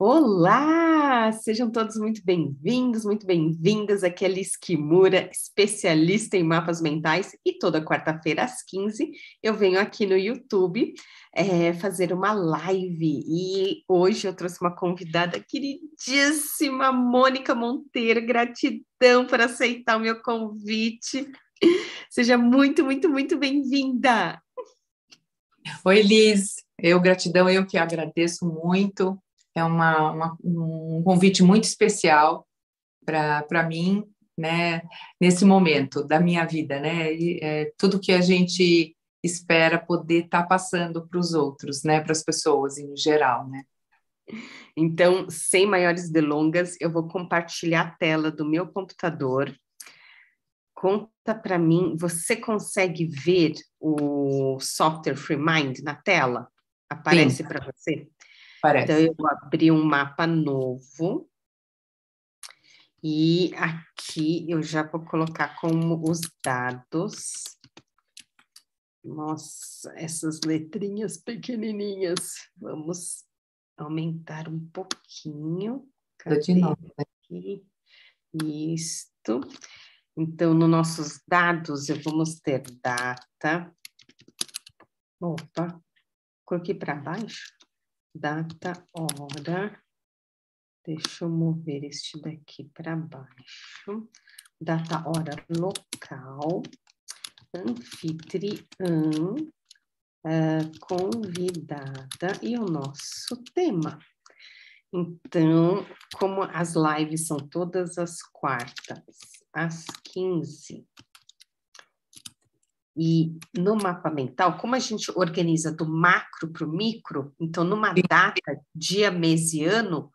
Olá! Sejam todos muito bem-vindos, muito bem-vindas. Aqui é Liz Kimura, especialista em mapas mentais, e toda quarta-feira às 15 eu venho aqui no YouTube fazer uma live. E hoje eu trouxe uma convidada queridíssima, Mônica Monteiro. Gratidão por aceitar o meu convite. Seja muito, muito, muito bem-vinda. Oi, Liz. Gratidão, eu que agradeço muito. É um convite muito especial para mim, né, nesse momento da minha vida, né? Tudo que a gente espera poder estar passando para os outros, né, para as pessoas em geral, né? Então, sem maiores delongas, eu vou compartilhar a tela do meu computador. Conta para mim, você consegue ver o software FreeMind na tela? Aparece para você? Então, Parece. eu vou abrir um mapa novo e aqui eu já vou colocar como os dados. Nossa, essas letrinhas pequenininhas. Vamos aumentar um pouquinho. De Cadê novo. aqui? Isto. Então, nos nossos dados, vamos ter data. Opa, coloquei para baixo. Data, hora. Deixa eu mover este daqui para baixo. Data, hora, local. Anfitriã. Convidada e o nosso tema. Então, como as lives são todas as quartas, às 15, e no mapa mental, como a gente organiza do macro para o micro, então, numa data, dia, mês e ano,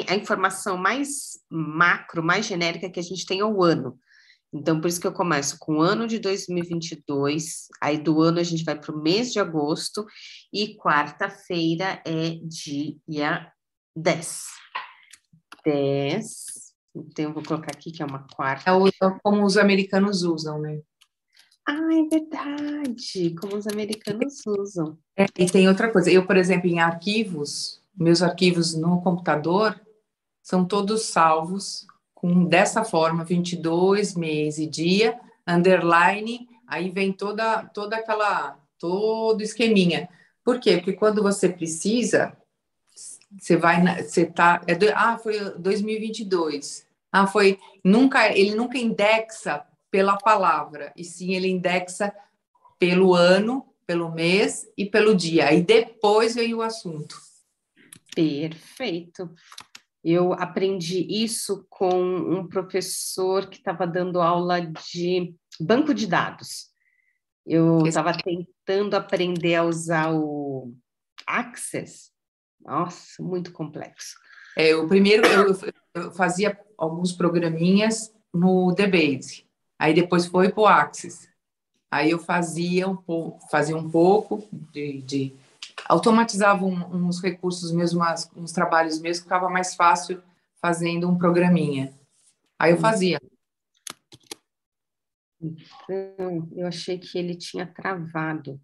a informação mais macro, mais genérica que a gente tem é o ano. Então, por isso que eu começo com o ano de 2022, aí do ano a gente vai para o mês de agosto, e quarta-feira é dia 10. 10. Então, eu vou colocar aqui que é uma quarta. Como os americanos usam, né? Ah, é verdade, como os americanos usam. E tem outra coisa. Eu, por exemplo, em arquivos, meus arquivos no computador são todos salvos dessa forma, 22, mês e dia, underline, aí vem todo esqueminha. Por quê? Porque quando você precisa, você vai, você tá, foi 2022. Ele nunca indexa pela palavra, e sim ele indexa pelo ano, pelo mês e pelo dia. Aí depois vem o assunto. Perfeito. Eu aprendi isso com um professor que estava dando aula de banco de dados. Eu estava tentando aprender a usar o Access. Nossa, muito complexo. O primeiro, eu fazia alguns programinhas no DBase. Aí depois foi para o Axis. Aí eu fazia um pouco automatizava uns recursos mesmo, uns trabalhos mesmo, que ficava mais fácil fazendo um programinha. Aí eu fazia. Então, eu achei que ele tinha travado.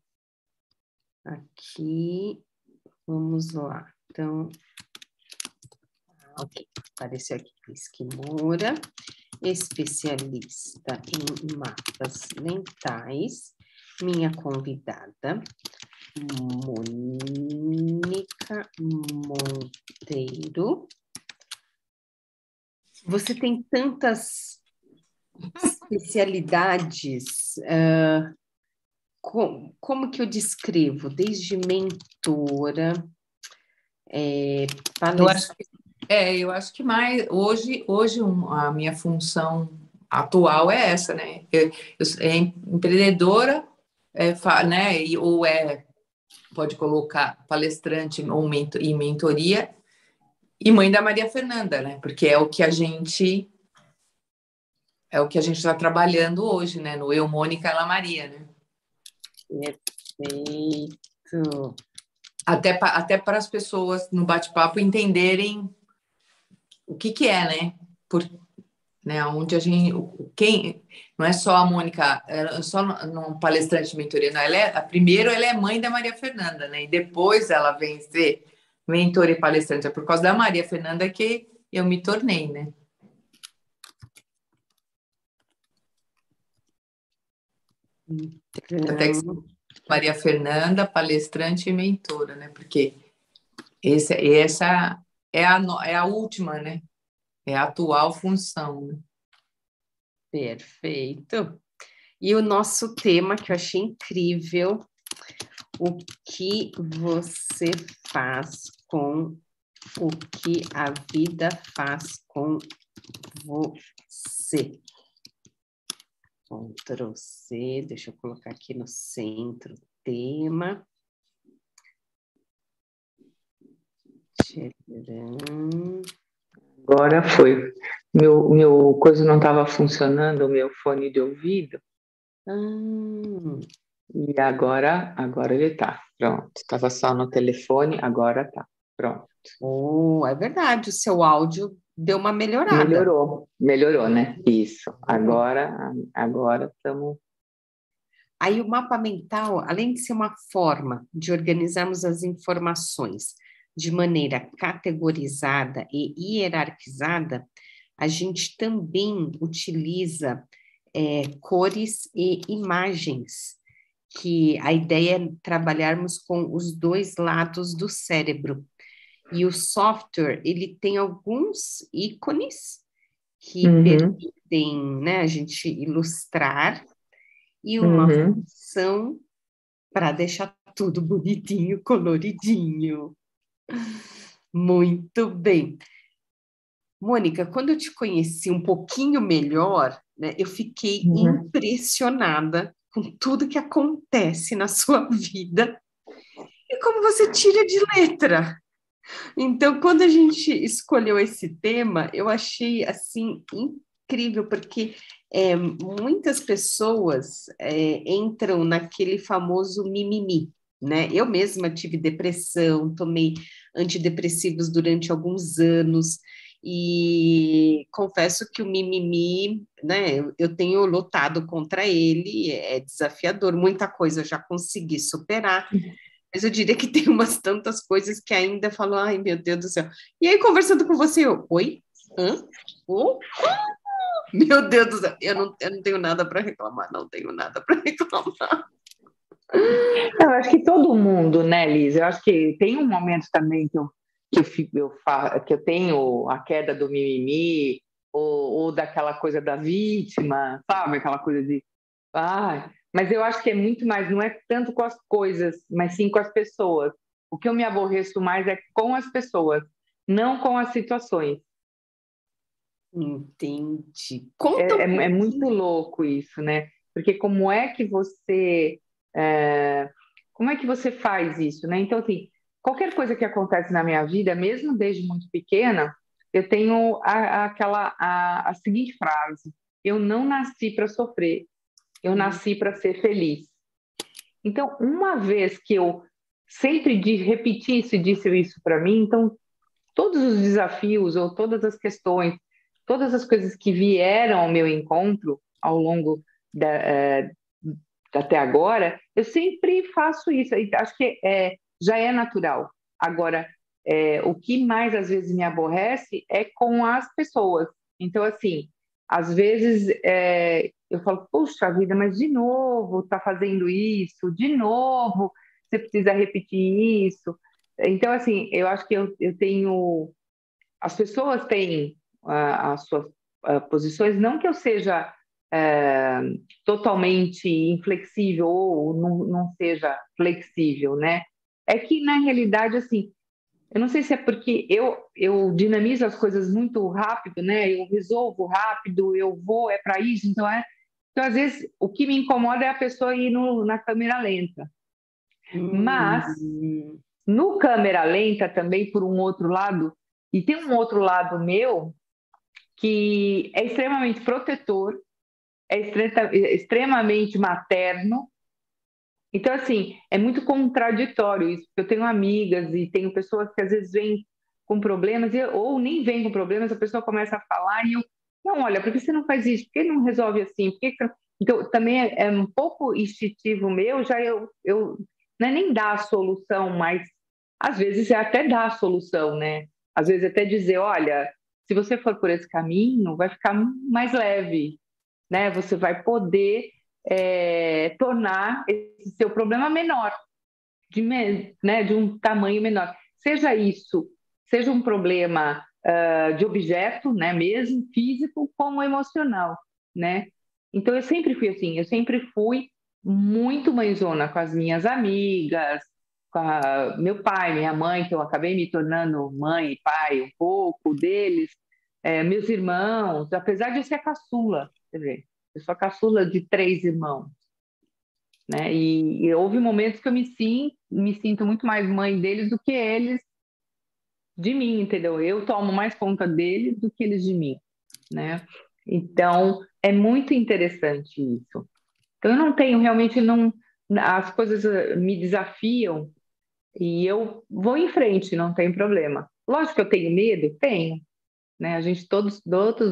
Aqui, vamos lá. Então, ok, apareceu aqui, Liz Kimura, especialista em mapas mentais. Minha convidada, Mônica Monteiro. Você tem tantas especialidades, como que eu descrevo? Desde mentora, palestrante. Eu acho que mais hoje a minha função atual é essa, né? Eu empreendedora, né? Ou pode colocar palestrante ou em mentoria, e mãe da Maria Fernanda, né? Porque é o que a gente está trabalhando hoje, né? No Eu, Mônica, ela Maria, né? Perfeito. Até para as pessoas no bate-papo entenderem o que é, né? Né, onde a gente, não é só a Mônica, só num palestrante de mentoria, não, primeiro ela é mãe da Maria Fernanda, né? E depois ela vem ser mentora e palestrante. É por causa da Maria Fernanda que eu me tornei, né? Até que Maria Fernanda, palestrante e mentora, né? Porque essa é a última, né? É a atual função, né? Perfeito. E o nosso tema, que eu achei incrível, o que você faz com o que a vida faz com você. Ctrl C, deixa eu colocar aqui no centro o tema. Tcharam. Agora foi. Meu coisa não estava funcionando, o meu fone de ouvido. E agora ele tá. Pronto. Estava só no telefone, agora tá. Pronto. É verdade, o seu áudio deu uma melhorada. Melhorou, né? Isso. Agora estamos. Aí o mapa mental, além de ser uma forma de organizarmos as informações de maneira categorizada e hierarquizada, a gente também utiliza cores e imagens, que a ideia é trabalharmos com os dois lados do cérebro. E o software, ele tem alguns ícones que permitem, né, a gente ilustrar e uma função para deixar tudo bonitinho, coloridinho. Muito bem. Mônica, quando eu te conheci um pouquinho melhor, né, eu fiquei impressionada com tudo que acontece na sua vida e como você tira de letra. Então, quando a gente escolheu esse tema, eu achei assim incrível, porque muitas pessoas entram naquele famoso mimimi, né? Eu mesma tive depressão, tomei antidepressivos durante alguns anos, e confesso que o mimimi, né, eu tenho lutado contra ele, é desafiador, muita coisa eu já consegui superar, mas eu diria que tem umas tantas coisas que ainda falo, ai, meu Deus do céu. E aí, conversando com você, oi? Hã? Oh? Meu Deus do céu, eu não tenho nada para reclamar, não tenho nada para reclamar. Eu acho que todo mundo, né, Liz? Eu acho que tem um momento também que eu tenho a queda do mimimi, ou daquela coisa da vítima, sabe? Aquela coisa de. Mas eu acho que é muito mais, não é tanto com as coisas, mas sim com as pessoas. O que eu me aborreço mais é com as pessoas, não com as situações. Entendi. Conta É muito louco isso, né? Porque como é que você faz isso, né? Então, assim, qualquer coisa que acontece na minha vida, mesmo desde muito pequena, eu tenho a seguinte frase: eu não nasci para sofrer, eu nasci para ser feliz. Então, uma vez que eu sempre repetisse e disse isso para mim, então todos os desafios ou todas as questões, todas as coisas que vieram ao meu encontro ao longo até agora, eu sempre faço isso. Acho que já é natural. Agora, o que mais às vezes me aborrece é com as pessoas. Então, assim, às vezes eu falo, puxa vida, mas de novo tá fazendo isso, de novo você precisa repetir isso. Então, assim, eu acho que eu tenho. As pessoas têm as suas posições, não que eu seja totalmente inflexível ou não seja flexível, né? É que, na realidade, assim, eu não sei se é porque eu dinamizo as coisas muito rápido, né? Eu resolvo rápido, eu vou, é para isso, então é. Então, às vezes, o que me incomoda é a pessoa ir na câmera lenta. Mas, no câmera lenta também, por um outro lado, e tem um outro lado meu que é extremamente protetor, é extremamente materno. Então, assim, é muito contraditório isso, porque eu tenho amigas e tenho pessoas que às vezes vêm com problemas, ou nem vêm com problemas, a pessoa começa a falar e eu, não, olha, por que você não faz isso? Por que não resolve assim? Então, também é um pouco instintivo meu, já eu não é nem dar a solução, mas às vezes é até dar a solução, né? Às vezes até dizer, olha, se você for por esse caminho, vai ficar mais leve, né? Você vai poder tornar esse seu problema menor, né? De um tamanho menor. Seja isso, seja um problema de objeto, né? Mesmo físico, como emocional, né? Então eu sempre fui assim, eu sempre fui muito mãezona com as minhas amigas, com meu pai, minha mãe, que eu acabei me tornando mãe e pai um pouco deles, meus irmãos, apesar de eu ser a caçula, quer dizer, eu sou a caçula de 3 irmãos, né? E houve momentos que eu me sinto muito mais mãe deles do que eles de mim, entendeu? Eu tomo mais conta deles do que eles de mim, né? Então, é muito interessante isso. Então, eu não tenho, realmente não, as coisas me desafiam e eu vou em frente, não tem problema. Lógico que eu tenho medo, tenho, né? A gente todos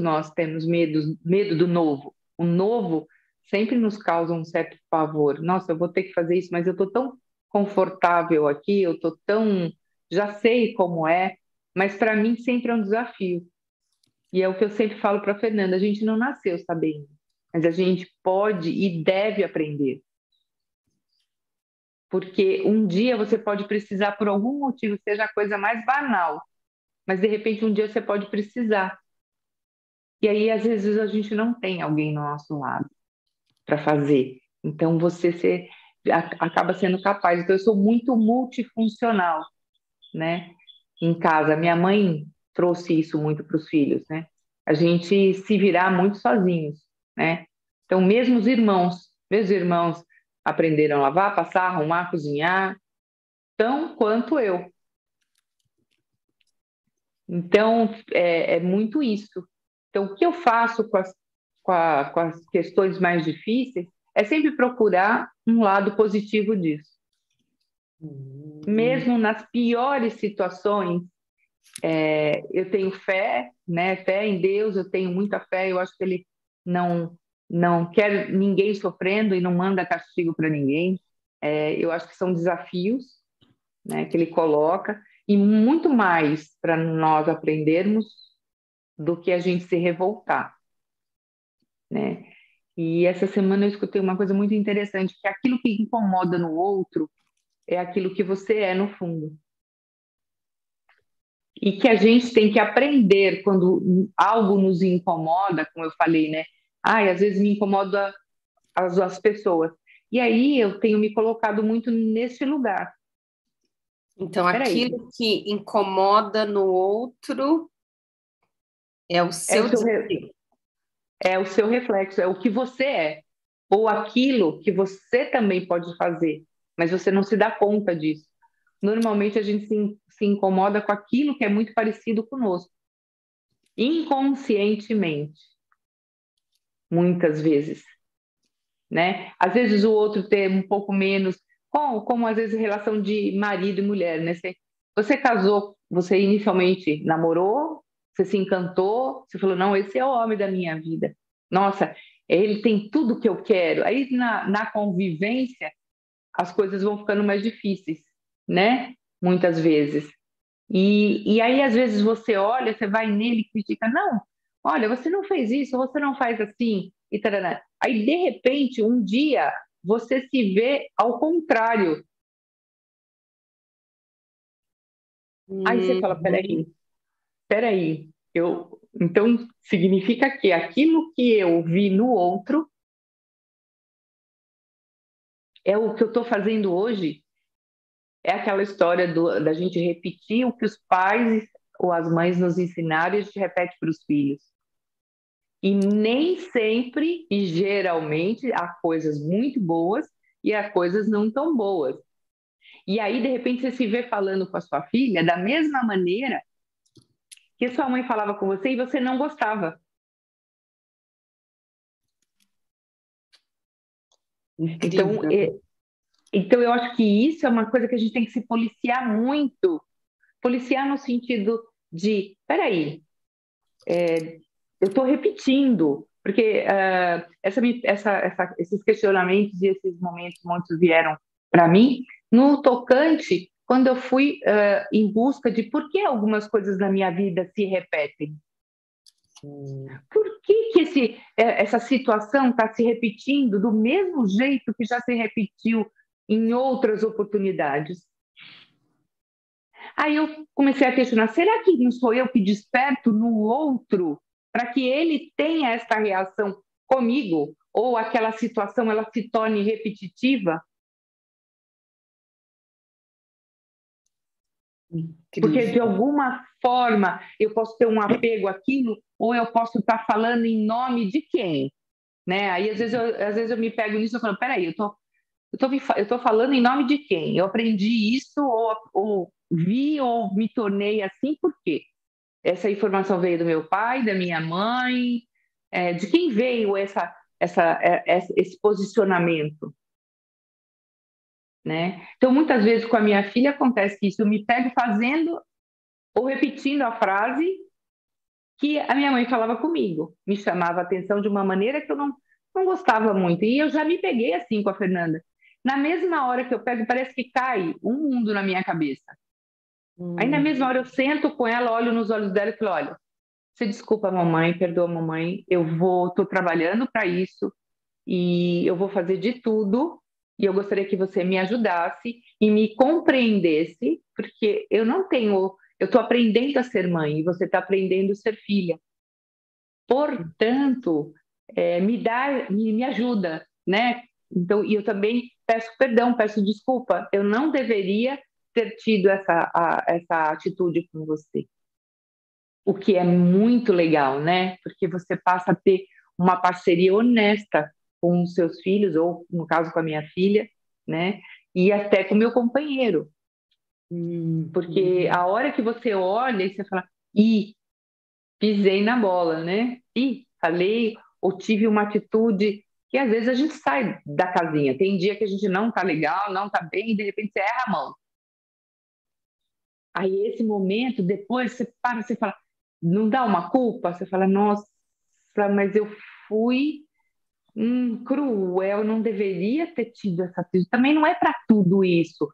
nós temos medo do novo. O novo sempre nos causa um certo pavor. Nossa, eu vou ter que fazer isso, mas eu estou tão confortável aqui, eu estou tão, já sei como é, mas para mim sempre é um desafio. E é o que eu sempre falo para a Fernanda, a gente não nasceu sabendo, mas a gente pode e deve aprender. Porque um dia você pode precisar por algum motivo, seja a coisa mais banal, mas de repente um dia você pode precisar. E aí, às vezes, a gente não tem alguém no nosso lado para fazer. Então, acaba sendo capaz. Então, eu sou muito multifuncional, né? Em casa. Minha mãe trouxe isso muito para os filhos, né? A gente se virar muito sozinhos, né? Então, mesmo os irmãos, meus irmãos aprenderam a lavar, passar, arrumar, cozinhar, tão quanto eu. Então, é muito isso. Então, o que eu faço com as questões mais difíceis é sempre procurar um lado positivo disso. Mesmo nas piores situações, eu tenho fé, né? Fé em Deus, eu tenho muita fé. Eu acho que Ele não quer ninguém sofrendo e não manda castigo para ninguém. Eu acho que são desafios, né, que Ele coloca e muito mais para nós aprendermos do que a gente se revoltar, né? E essa semana eu escutei uma coisa muito interessante, que aquilo que incomoda no outro é aquilo que você é no fundo. E que a gente tem que aprender quando algo nos incomoda, como eu falei, né? Ai, às vezes me incomoda as pessoas. E aí eu tenho me colocado muito nesse lugar. Então, Peraí, aquilo que incomoda no outro é o é o seu seu, desafio. é o seu reflexo, é o que você é. Ou aquilo que você também pode fazer, mas você não se dá conta disso. Normalmente a gente se incomoda com aquilo que é muito parecido conosco, inconscientemente, muitas vezes, né? Às vezes o outro tem um pouco menos, como às vezes relação de marido e mulher, né? Você casou, você inicialmente namorou, você se encantou, você falou, não, esse é o homem da minha vida. Nossa, ele tem tudo que eu quero. Aí na convivência as coisas vão ficando mais difíceis, né? Muitas vezes. E aí, às vezes, você olha, você vai nele e critica, não, olha, você não fez isso, você não faz assim, e tarará. Aí, de repente, um dia, você se vê ao contrário. Aí você fala, Uhum. peraí, então significa que aquilo que eu vi no outro é o que eu estou fazendo hoje? É aquela história da gente repetir o que os pais ou as mães nos ensinaram e a gente repete para os filhos. E nem sempre, e geralmente, há coisas muito boas e há coisas não tão boas. E aí, de repente, você se vê falando com a sua filha da mesma maneira que sua mãe falava com você e você não gostava. Então, Incrível. então, eu acho que isso é uma coisa que a gente tem que se policiar muito. Policiar no sentido de, peraí, eu estou repetindo, porque esses questionamentos e esses momentos muitos vieram para mim no tocante quando eu fui em busca de por que algumas coisas na minha vida se repetem. Por que essa situação está se repetindo do mesmo jeito que já se repetiu em outras oportunidades? Aí eu comecei a questionar, será que não sou eu que desperto no outro para que ele tenha esta reação comigo? Ou aquela situação ela se torne repetitiva? Incrível. Porque de alguma forma eu posso ter um apego àquilo, ou eu posso estar falando em nome de quem? Né? Aí às vezes eu me pego nisso e falo, peraí, eu tô falando em nome de quem? Eu aprendi isso, ou vi, ou me tornei assim, por quê? Essa informação veio do meu pai, da minha mãe, de quem veio esse posicionamento? Né? Então, muitas vezes com a minha filha acontece isso, eu me pego fazendo ou repetindo a frase que a minha mãe falava comigo, me chamava a atenção de uma maneira que eu não gostava muito. E eu já me peguei assim com a Fernanda. Na mesma hora que eu pego, parece que cai um mundo na minha cabeça. Aí na mesma hora eu sento com ela, olho nos olhos dela e falo, olha, você desculpa a mamãe, perdoa a mamãe, estou trabalhando para isso e eu vou fazer de tudo e eu gostaria que você me ajudasse e me compreendesse, porque eu estou aprendendo a ser mãe e você está aprendendo a ser filha. Portanto, me ajuda, né? Então, e eu também peço perdão, peço desculpa, eu não deveria ter tido essa atitude com você. O que é muito legal, né? Porque você passa a ter uma parceria honesta com os seus filhos, ou no caso com a minha filha, né? E até com o meu companheiro. Porque a hora que você olha e você fala, pisei na bola, né? Falei, ou tive uma atitude que às vezes a gente sai da casinha. Tem dia que a gente não tá legal, não tá bem, e de repente você erra a mão. Aí esse momento, depois você para, você fala, não dá uma culpa? Você fala, nossa, mas eu fui cruel, não deveria ter tido essa atitude. Também não é para tudo isso,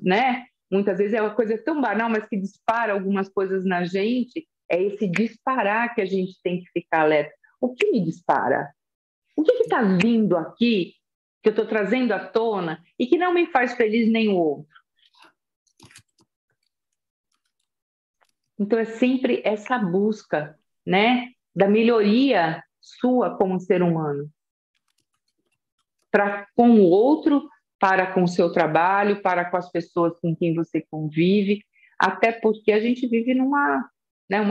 né? Muitas vezes é uma coisa tão banal, mas que dispara algumas coisas na gente. É esse disparar que a gente tem que ficar alerta. O que me dispara? O que está vindo aqui, que eu estou trazendo à tona e que não me faz feliz nem o outro? Então, é sempre essa busca, né, da melhoria sua como ser humano. Para com o outro, para com o seu trabalho, para com as pessoas com quem você convive, até porque a gente vive uma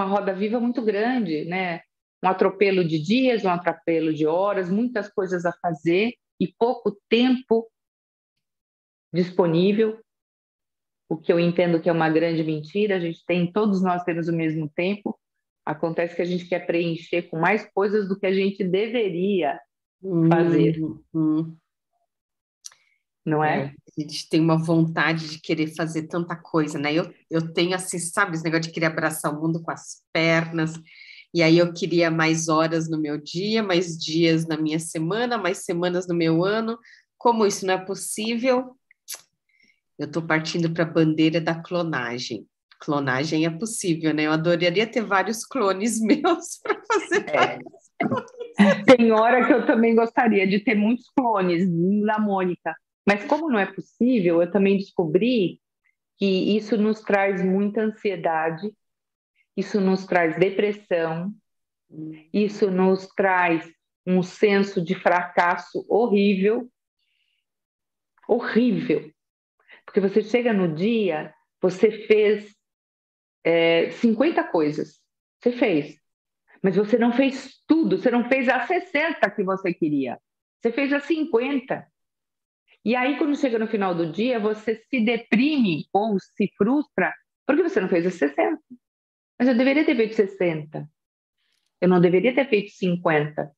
roda viva muito grande, né? Um atropelo de dias, um atropelo de horas, muitas coisas a fazer e pouco tempo disponível, o que eu entendo que é uma grande mentira. Todos nós temos o mesmo tempo. Acontece que a gente quer preencher com mais coisas do que a gente deveria fazer. Não é? A gente tem uma vontade de querer fazer tanta coisa, né? Eu tenho, assim, sabe, esse negócio de querer abraçar o mundo com as pernas, e aí eu queria mais horas no meu dia, mais dias na minha semana, mais semanas no meu ano. Como isso não é possível, eu estou partindo para a bandeira da clonagem. Clonagem é possível, né? Eu adoraria ter vários clones meus para fazer várias coisas. Tem hora que eu também gostaria de ter muitos clones da Mônica, mas como não é possível, eu também descobri que isso nos traz muita ansiedade, isso nos traz depressão, isso nos traz um senso de fracasso horrível, horrível. Porque você chega no dia, você fez 50 coisas, você fez, mas você não fez tudo, você não fez as 60 que você queria, você fez as 50. E aí, quando chega no final do dia, você se deprime ou se frustra porque você não fez as 60. Mas eu deveria ter feito 60. Eu não deveria ter feito 50.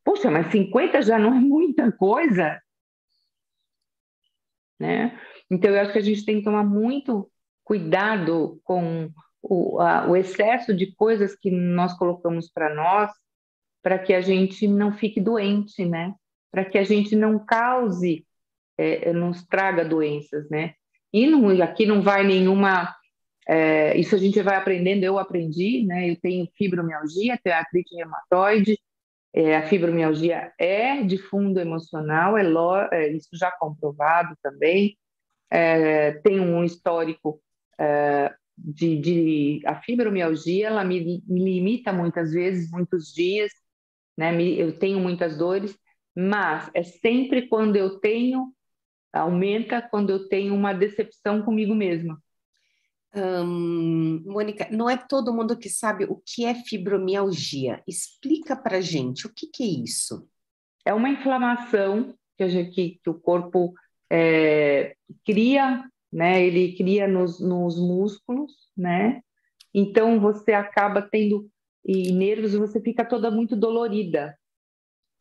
Poxa, mas 50 já não é muita coisa, né? Então, eu acho que a gente tem que tomar muito cuidado com o excesso de coisas que nós colocamos para nós, para que a gente não fique doente, né? Para que a gente não cause, nos traga doenças, né? E não, aqui não vai nenhuma... isso a gente vai aprendendo, eu aprendi, né? Eu tenho fibromialgia, tenho artrite reumatoide, a fibromialgia é de fundo emocional, isso já comprovado também. Tem um histórico a fibromialgia, ela me limita muitas vezes, muitos dias, né? Eu tenho muitas dores, mas é sempre quando eu tenho, aumenta quando eu tenho uma decepção comigo mesma. Mônica, não é todo mundo que sabe o que é fibromialgia. Explica pra gente o que é isso. É uma inflamação que o corpo cria, né? Ele cria nos músculos, né? Então você acaba tendo e nervos, você fica toda muito dolorida,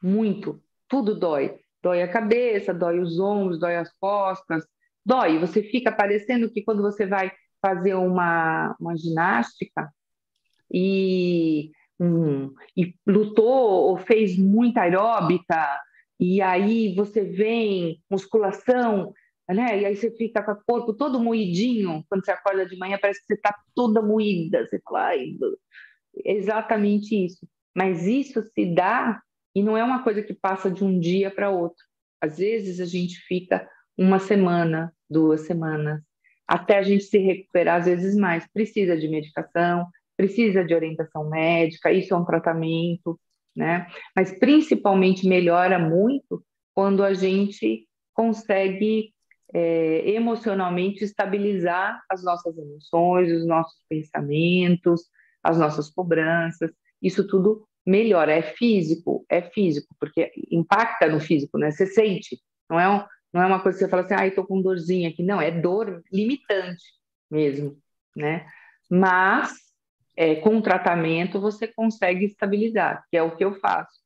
muito, tudo dói. Dói a cabeça, dói os ombros, dói as costas, dói. Você fica parecendo que quando você vai fazer uma ginástica e, e lutou ou fez muita aeróbica, e aí você vem, musculação, né? E aí você fica com o corpo todo moidinho, quando você acorda de manhã, parece que você está toda moída. Você fala, ai, é exatamente isso. Mas isso se dá, e não é uma coisa que passa de um dia para outro. Às vezes a gente fica uma semana, 2 semanas, até a gente se recuperar, às vezes mais. Precisa de medicação, precisa de orientação médica, isso é um tratamento, né? Mas principalmente melhora muito quando a gente consegue emocionalmente estabilizar as nossas emoções, os nossos pensamentos, as nossas cobranças, isso tudo melhora. É físico, porque impacta no físico, né? Você sente, não é uma coisa que você fala assim, ah, estou com dorzinha aqui. Não, é dor limitante mesmo, né? Mas, com o tratamento, você consegue estabilizar, que é o que eu faço.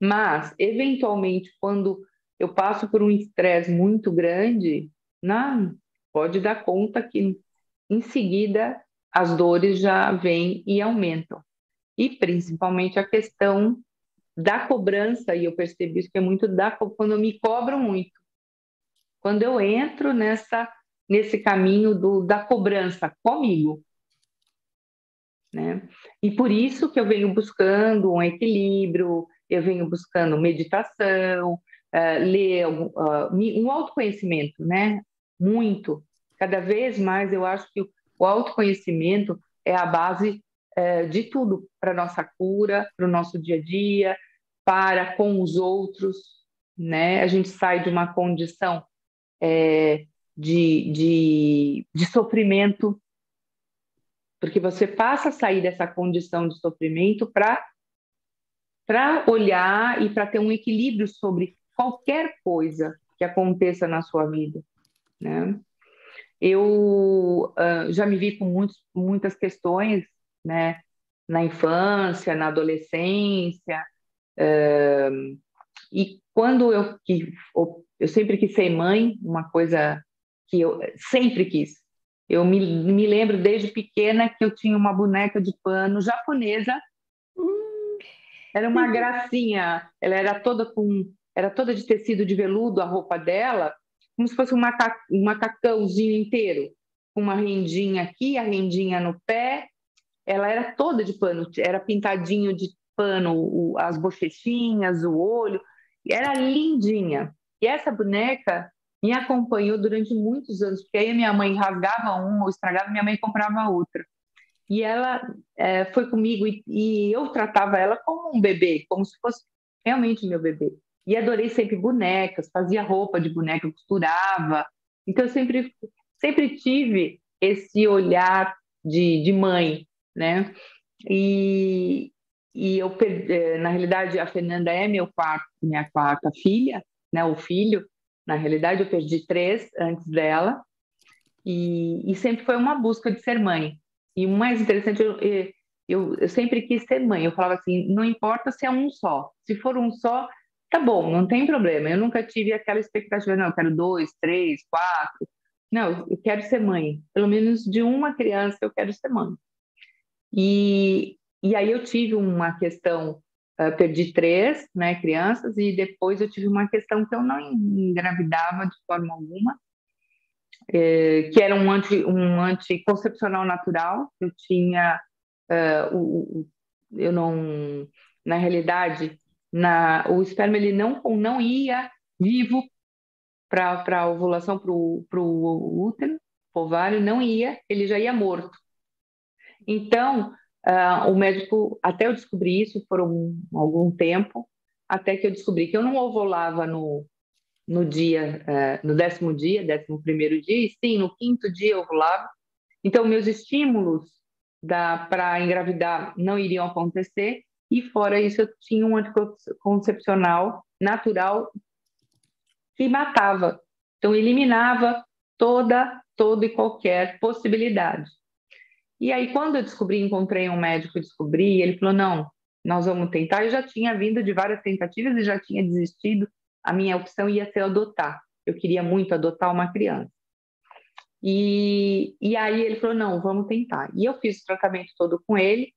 Mas, eventualmente, quando eu passo por um estresse muito grande, não, pode dar conta que, em seguida, as dores já vêm e aumentam. E, principalmente, a questão da cobrança, e eu percebi isso que é muito quando eu me cobro muito. Quando eu entro nesse caminho da cobrança comigo, né? E por isso que eu venho buscando um equilíbrio, eu venho buscando meditação, ler um autoconhecimento, né? Muito. Cada vez mais eu acho que o autoconhecimento é a base de tudo para a nossa cura, para o nosso dia a dia, para com os outros, né? A gente sai de uma condição de sofrimento, porque você passa a sair dessa condição de sofrimento para olhar e para ter um equilíbrio sobre qualquer coisa que aconteça na sua vida, né? Eu já me vi com muitas questões, né? Na infância, na adolescência, e quando eu sempre quis ser mãe, uma coisa que eu sempre quis. Eu me lembro desde pequena que eu tinha uma boneca de pano japonesa. Era uma gracinha. Ela era toda de tecido de veludo, a roupa dela, como se fosse um macacãozinho inteiro, com uma rendinha aqui, a rendinha no pé. Ela era toda de pano, era pintadinho de pano, as bochechinhas, o olho. Era lindinha. E essa boneca me acompanhou durante muitos anos, porque aí minha mãe rasgava uma ou estragava, minha mãe comprava outra. E ela foi comigo e eu tratava ela como um bebê, como se fosse realmente meu bebê. E adorei sempre bonecas, fazia roupa de boneca, costurava. Então eu sempre tive esse olhar de mãe, né? E, na realidade, a Fernanda é minha quarta filha, né? O filho. Na realidade, eu perdi 3 antes dela. E sempre foi uma busca de ser mãe. E o mais interessante, eu sempre quis ser mãe. Eu falava assim, não importa se é um só. Se for um só, tá bom, não tem problema. Eu nunca tive aquela expectativa, não, eu quero 2, 3, 4. Não, eu quero ser mãe. Pelo menos de uma criança eu quero ser mãe. E aí eu tive uma questão, perdi 3, né, crianças, e depois eu tive uma questão que eu não engravidava de forma alguma. que era um anticoncepcional natural. Eu tinha, eu não, na realidade, o esperma ele não ia vivo para a ovulação, para o útero, pro ovário, não ia, ele já ia morto. Então, o médico, até eu descobrir isso, foram algum tempo, até que eu descobri que eu não ovulava no dia, no 10º dia, 11º dia, e sim, no 5º dia eu ovulava. Então, meus estímulos para engravidar não iriam acontecer, e fora isso, eu tinha um anticoncepcional natural que matava. Então, eliminava toda e qualquer possibilidade. E aí, quando eu encontrei um médico e descobri, ele falou, não, nós vamos tentar. Eu já tinha vindo de várias tentativas e já tinha desistido. A minha opção ia ser adotar. Eu queria muito adotar uma criança. E aí ele falou, não, vamos tentar. E eu fiz o tratamento todo com ele,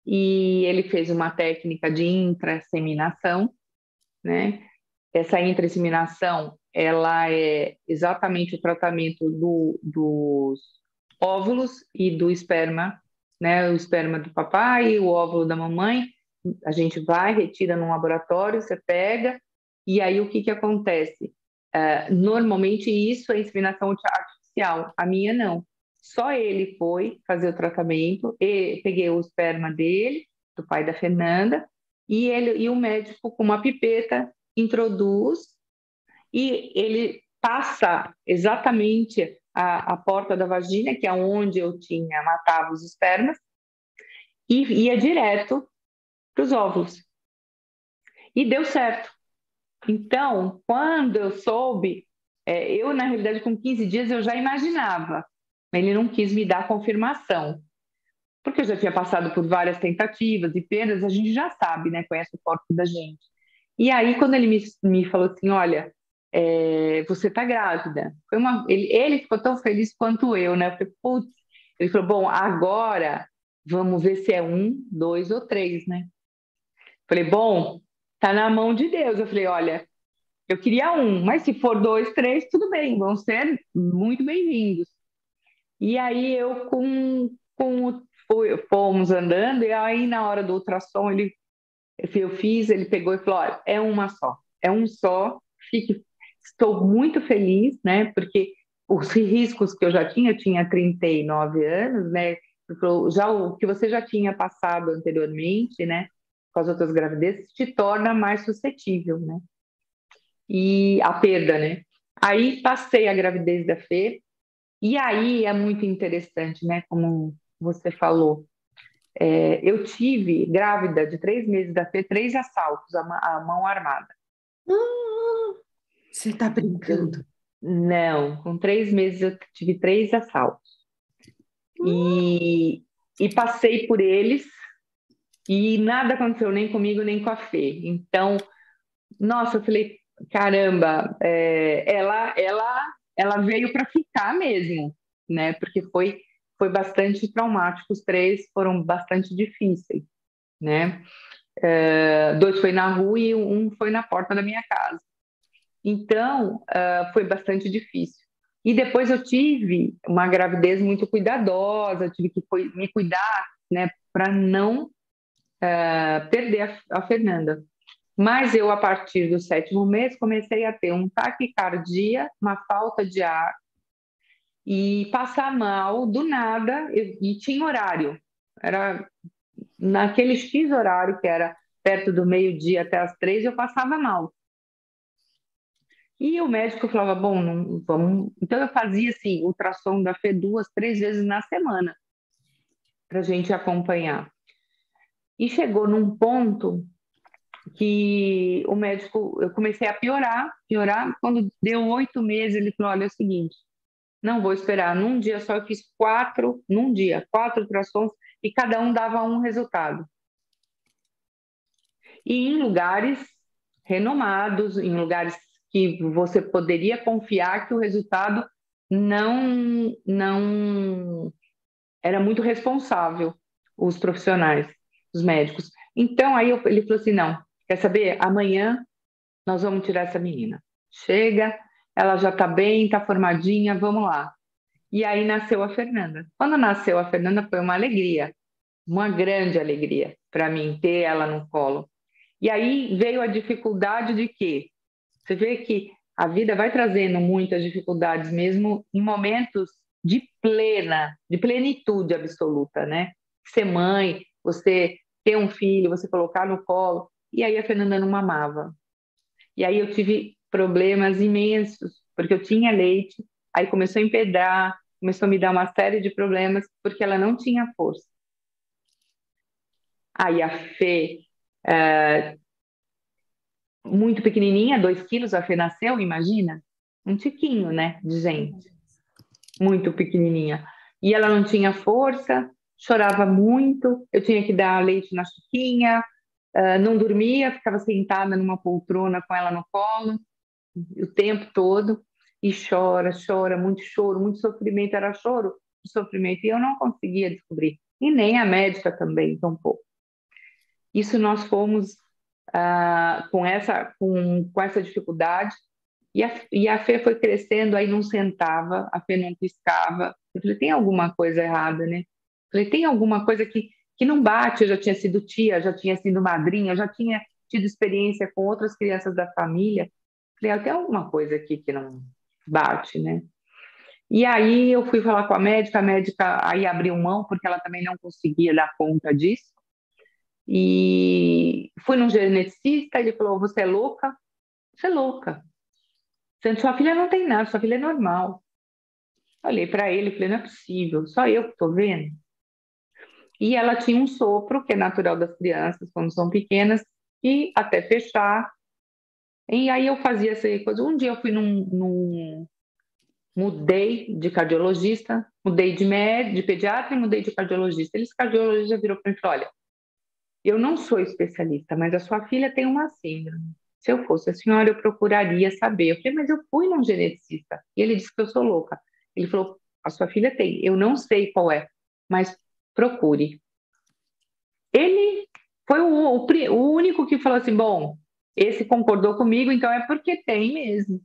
e ele fez uma técnica de intraseminação, né? Essa intraseminação, ela é exatamente o tratamento dos óvulos e do esperma, né? O esperma do papai e o óvulo da mamãe. A gente vai, retira num laboratório, você pega, e aí o que acontece? Normalmente isso é inseminação artificial, a minha não. Só ele foi fazer o tratamento, peguei o esperma dele, do pai da Fernanda, e o médico com uma pipeta introduz, e ele passa exatamente a porta da vagina, que é onde eu matava os espermas, e ia direto para os óvulos. E deu certo. Então, quando eu soube, eu, na realidade, com 15 dias, eu já imaginava. Ele não quis me dar confirmação, porque eu já tinha passado por várias tentativas e perdas, a gente já sabe, né? Conhece o corpo da gente. E aí, quando ele me falou assim, olha, você está grávida. Ele ficou tão feliz quanto eu, né? Eu falei, putz. Ele falou, bom, agora vamos ver se é 1, 2 ou 3, né? Falei, bom, tá na mão de Deus. Eu falei, olha, eu queria 1, mas se for 2, 3, tudo bem, vão ser muito bem-vindos. E aí fomos andando, e aí na hora do ultrassom ele pegou e falou, olha, é uma só, é um só, estou muito feliz, né, porque os riscos que eu tinha 39 anos, né, já o que você já tinha passado anteriormente, né, com as outras gravidezes, te torna mais suscetível, né, e a perda, né. Aí passei a gravidez da Fê, e aí é muito interessante, né, como você falou, eu tive grávida de 3 meses da Fê, 3 assaltos à mão armada. Você está brincando? Não, com 3 meses eu tive 3 assaltos. E passei por eles e nada aconteceu nem comigo nem com a Fê. Então, nossa, eu falei, caramba, ela veio para ficar mesmo, né? Porque foi bastante traumático. Os 3 foram bastante difíceis, né? 2 foi na rua e 1 foi na porta da minha casa. Então, foi bastante difícil. E depois eu tive uma gravidez muito cuidadosa, tive que me cuidar, né, para não perder a Fernanda. Mas eu, a partir do 7º mês, comecei a ter um taquicardia, uma falta de ar e passar mal do nada, e tinha horário. Era naquele X horário, que era perto do meio-dia até as 3, eu passava mal. E o médico falava, bom, não, vamos... Então eu fazia assim, ultrassom da Fê 2, 3 vezes na semana, para a gente acompanhar. E chegou num ponto que o médico, eu comecei a piorar. Quando deu 8 meses, ele falou, olha, é o seguinte, não vou esperar, num dia só eu fiz 4 ultrassons, e cada um dava um resultado. E em lugares renomados, em lugares que você poderia confiar que o resultado não era muito responsável, os profissionais, os médicos. Então, aí ele falou assim, não, quer saber? Amanhã nós vamos tirar essa menina. Chega, ela já está bem, está formadinha, vamos lá. E aí nasceu a Fernanda. Quando nasceu a Fernanda foi uma alegria, uma grande alegria para mim ter ela no colo. E aí veio a dificuldade de quê? Você vê que a vida vai trazendo muitas dificuldades mesmo em momentos de plenitude absoluta, né? Ser mãe, você ter um filho, você colocar no colo. E aí a Fernanda não mamava. E aí eu tive problemas imensos, porque eu tinha leite, aí começou a empedrar, começou a me dar uma série de problemas, porque ela não tinha força. Aí a Fê, muito pequenininha, 2 quilos, a Fê nasceu, imagina? Um tiquinho, né, de gente. Muito pequenininha. E ela não tinha força, chorava muito, eu tinha que dar leite na chiquinha, não dormia, ficava sentada numa poltrona com ela no colo o tempo todo, e chora, chora, muito choro, muito sofrimento, era choro e sofrimento, e eu não conseguia descobrir, e nem a médica também, tampouco. Isso nós fomos com essa dificuldade, e a Fê foi crescendo, aí não sentava, a Fê não piscava. Eu falei, tem alguma coisa errada, né? Eu falei, tem alguma coisa que não bate. Eu já tinha sido tia, já tinha sido madrinha, já tinha tido experiência com outras crianças da família. Eu falei, tem alguma coisa aqui que não bate, né? E aí eu fui falar com a médica aí abriu mão, porque ela também não conseguia dar conta disso. E fui num geneticista, ele falou, você é louca? Você é louca. Sua filha não tem nada, sua filha é normal. Olhei para ele e falei, não é possível, só eu que estou vendo. E ela tinha um sopro, que é natural das crianças quando são pequenas, e até fechar. E aí eu fazia essa coisa. Um dia eu fui mudei de cardiologista, mudei de pediatra e mudei de cardiologista. Esse cardiologista virou para mim e falou, olha, eu não sou especialista, mas a sua filha tem uma síndrome. Se eu fosse a senhora, eu procuraria saber. Eu falei, mas eu fui num geneticista. E ele disse que eu sou louca. Ele falou, a sua filha tem. Eu não sei qual é, mas procure. Ele foi o único que falou assim, bom, esse concordou comigo, então é porque tem mesmo.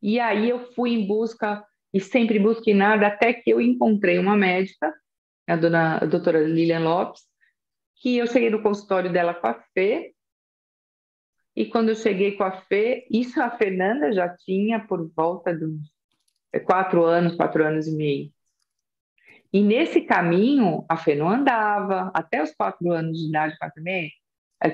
E aí eu fui em busca, e sempre busquei nada, até que eu encontrei uma médica, a doutora Lilian Lopes, que eu cheguei no consultório dela com a Fê, e quando eu cheguei com a Fê, isso a Fernanda já tinha por volta de uns 4 anos e meio. E nesse caminho, a Fê não andava, até os 4 anos de idade, 4 e meio,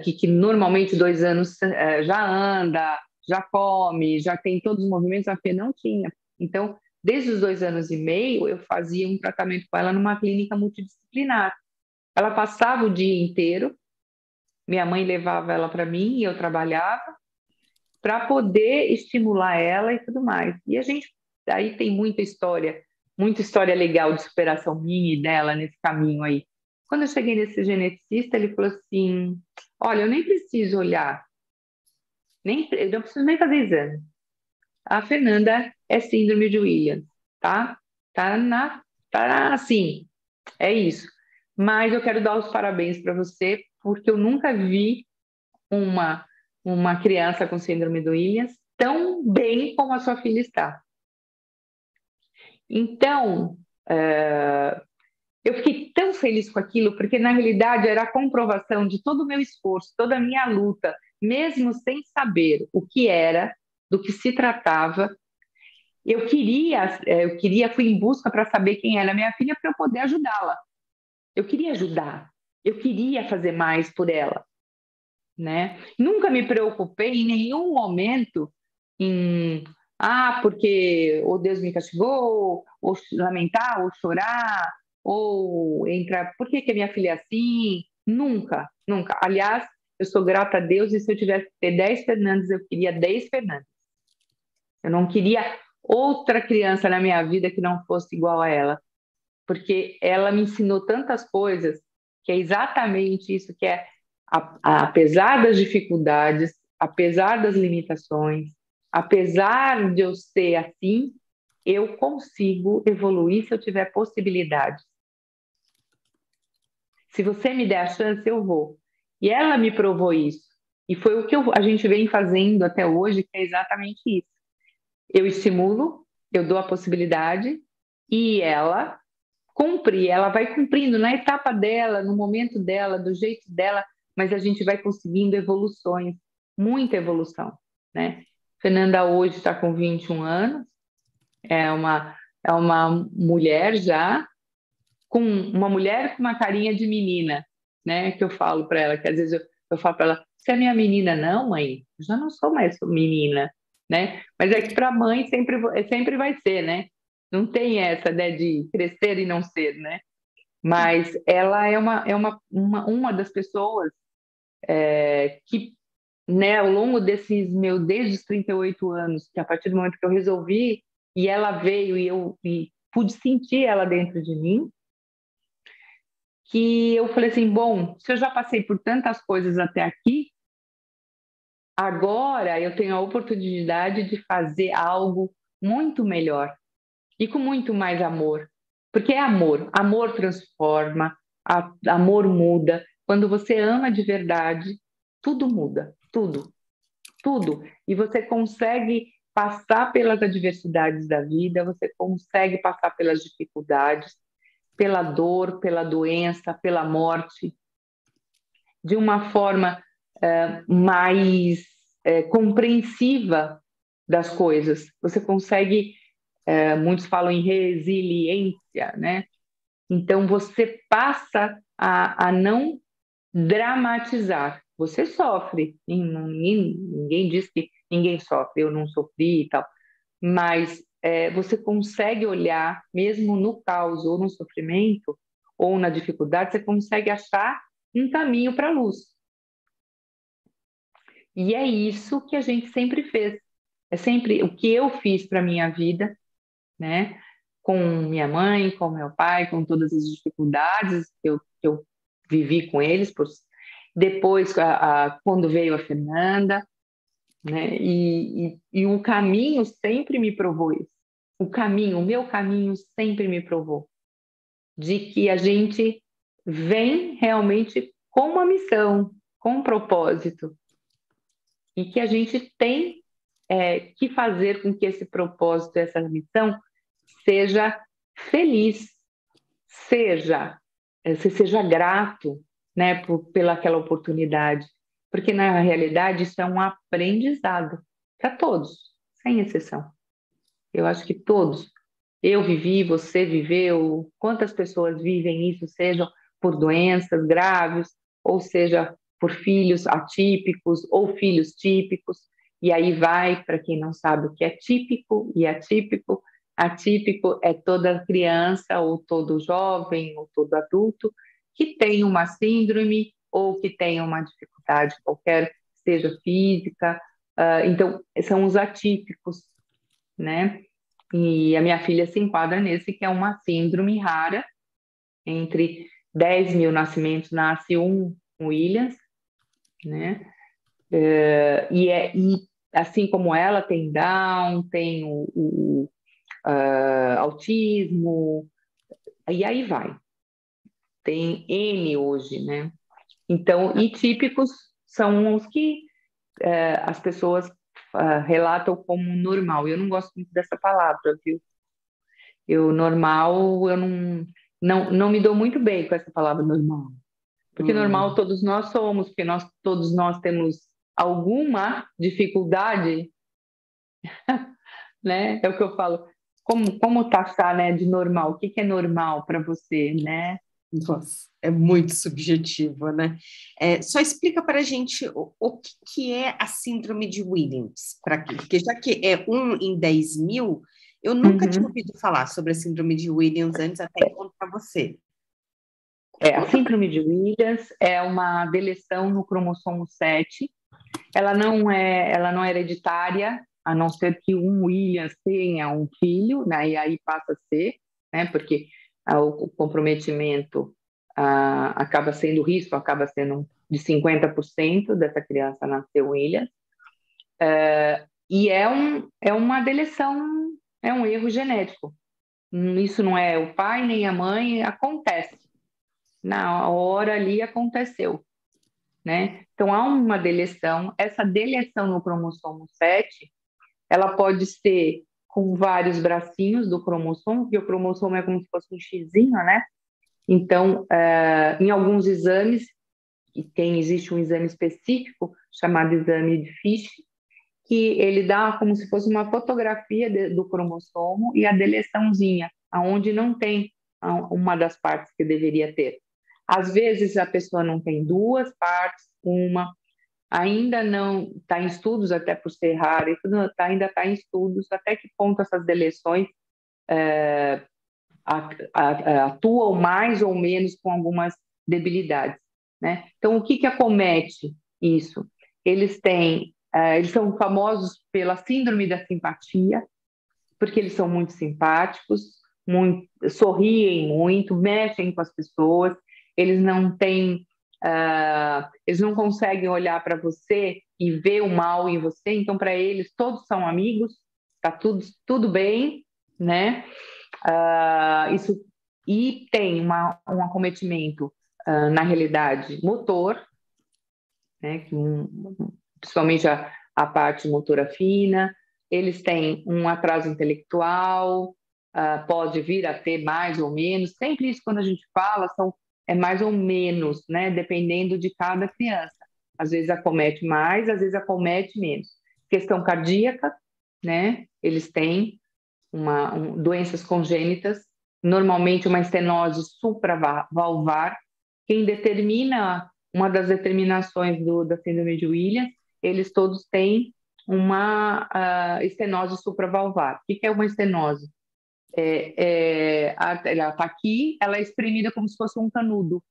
que normalmente 2 anos já anda, já come, já tem todos os movimentos, a Fê não tinha. Então, desde os 2 anos e meio, eu fazia um tratamento com ela numa clínica multidisciplinar. Ela passava o dia inteiro, minha mãe levava ela para mim e eu trabalhava para poder estimular ela e tudo mais. E a gente, aí tem muita história legal de superação minha e dela nesse caminho aí. Quando eu cheguei nesse geneticista, ele falou assim, olha, eu nem preciso olhar, eu não preciso nem fazer exame. A Fernanda é síndrome de Williams, tá? Assim, é isso. Mas eu quero dar os parabéns para você, porque eu nunca vi uma criança com síndrome do Williams tão bem como a sua filha está. Então, eu fiquei tão feliz com aquilo, porque na realidade era a comprovação de todo o meu esforço, toda a minha luta, mesmo sem saber o que era, do que se tratava. Fui em busca para saber quem era a minha filha para eu poder ajudá-la. Eu queria ajudar, eu queria fazer mais por ela, né? Nunca me preocupei em nenhum momento porque ou Deus me castigou, ou lamentar, ou chorar, ou entrar, por que a minha filha é assim? Nunca, nunca. Aliás, eu sou grata a Deus, e se eu tivesse que ter 10 Fernandes, eu queria 10 Fernandes. Eu não queria outra criança na minha vida que não fosse igual a ela, porque ela me ensinou tantas coisas, que é exatamente isso que é, apesar das dificuldades, apesar das limitações, apesar de eu ser assim, eu consigo evoluir se eu tiver possibilidade. Se você me der a chance, eu vou. E ela me provou isso. E foi o que a gente vem fazendo até hoje, que é exatamente isso. eu estimulo, eu dou a possibilidade e ela cumpre, ela vai cumprindo na etapa dela, no momento dela, do jeito dela, mas a gente vai conseguindo evoluções, muita evolução, né? Fernanda hoje está com 21 anos, é uma mulher já, com uma carinha de menina, né? Que eu falo para ela, que às vezes eu falo para ela, você é minha menina? Não, mãe, eu já não sou mais menina, né? Mas é que para mãe sempre vai ser, né? Não tem essa, né, de crescer e não ser, né? Mas ela uma das pessoas que, né, ao longo desde os 38 anos, que a partir do momento que eu resolvi, e ela veio e pude sentir ela dentro de mim, que eu falei assim, bom, se eu já passei por tantas coisas até aqui, agora eu tenho a oportunidade de fazer algo muito melhor e com muito mais amor. Porque é amor. Amor transforma, amor muda. Quando você ama de verdade, tudo muda, tudo, tudo. E você consegue passar pelas adversidades da vida, você consegue passar pelas dificuldades, pela dor, pela doença, pela morte, de uma forma mais compreensiva das coisas. Você consegue, muitos falam em resiliência, né? Então você passa a não dramatizar. Você sofre, ninguém diz que ninguém sofre, eu não sofri e tal, mas você consegue olhar, mesmo no caos ou no sofrimento, ou na dificuldade, você consegue achar um caminho para a luz. E é isso que a gente sempre fez. É sempre o que eu fiz para minha vida, né? Com minha mãe, com meu pai, com todas as dificuldades que eu vivi com eles. Depois, quando veio a Fernanda, né? E o caminho sempre me provou isso. O meu caminho sempre me provou de que a gente vem realmente com uma missão, com um propósito, e que a gente tem que fazer com que esse propósito, essa missão, seja feliz, você seja grato, né, pela aquela oportunidade, porque na realidade isso é um aprendizado para todos, sem exceção. Eu acho que todos, eu vivi, você viveu, quantas pessoas vivem isso, sejam por doenças graves, ou seja, por filhos atípicos ou filhos típicos, e aí vai, para quem não sabe o que é típico e atípico, atípico é toda criança ou todo jovem ou todo adulto que tem uma síndrome ou que tem uma dificuldade qualquer, seja física, então são os atípicos, né? E a minha filha se enquadra nesse, que é uma síndrome rara. Entre 10 mil nascimentos nasce um Williams, né? E assim como ela tem Down, tem autismo, e aí vai. Tem N hoje, né? Então, e típicos são os que as pessoas relatam como normal. Eu não gosto muito dessa palavra, viu? Eu não me dou muito bem com essa palavra normal. Porque normal todos nós somos, porque todos nós temos alguma dificuldade, né? É o que eu falo. Como taxar, né, de normal? O que é normal para você, né? Nossa, é muito subjetivo, né? Só explica para a gente o que é a síndrome de Williams, porque já que é 1 em 10 mil, eu nunca tinha ouvido falar sobre a síndrome de Williams antes, até encontrar você. A síndrome de Williams é uma deleção no cromossomo 7. Ela não é hereditária, a não ser que um Williams tenha um filho, né? E aí passa a ser, né? Porque o comprometimento acaba sendo, o risco acaba sendo de 50% dessa criança nascer Williams. E é uma deleção, é um erro genético. Isso não é o pai nem a mãe, acontece. Na hora ali aconteceu, né? Então há uma deleção, essa deleção no cromossomo 7 ela pode ser com vários bracinhos do cromossomo, porque o cromossomo é como se fosse um xizinho, né? Então, em alguns exames, existe um exame específico chamado exame de Fish, que ele dá como se fosse uma fotografia do cromossomo e a deleçãozinha, aonde não tem uma das partes que deveria ter. Às vezes a pessoa não tem duas partes, uma, ainda não está em estudos, até por ser raro, ainda está em estudos, até que ponto essas deleções atuam mais ou menos com algumas debilidades, né? Então, o que acomete isso? Eles são famosos pela síndrome da simpatia, porque eles são muito simpáticos, sorriem muito, mexem com as pessoas, eles não têm, eles não conseguem olhar para você e ver o mal em você, então para eles todos são amigos, tá tudo bem, né? E tem um acometimento, na realidade, motor, né? Principalmente a parte motora fina, eles têm um atraso intelectual, pode vir a ter mais ou menos, sempre isso quando a gente fala é mais ou menos, né? Dependendo de cada criança. Às vezes acomete mais, às vezes acomete menos. Questão cardíaca, né? Eles têm doenças congênitas, normalmente uma estenose supravalvar. Quem determina, uma das determinações da síndrome de Williams, eles todos têm uma estenose supravalvar. O que é uma estenose? Ela está aqui, ela é espremida como se fosse um canudo.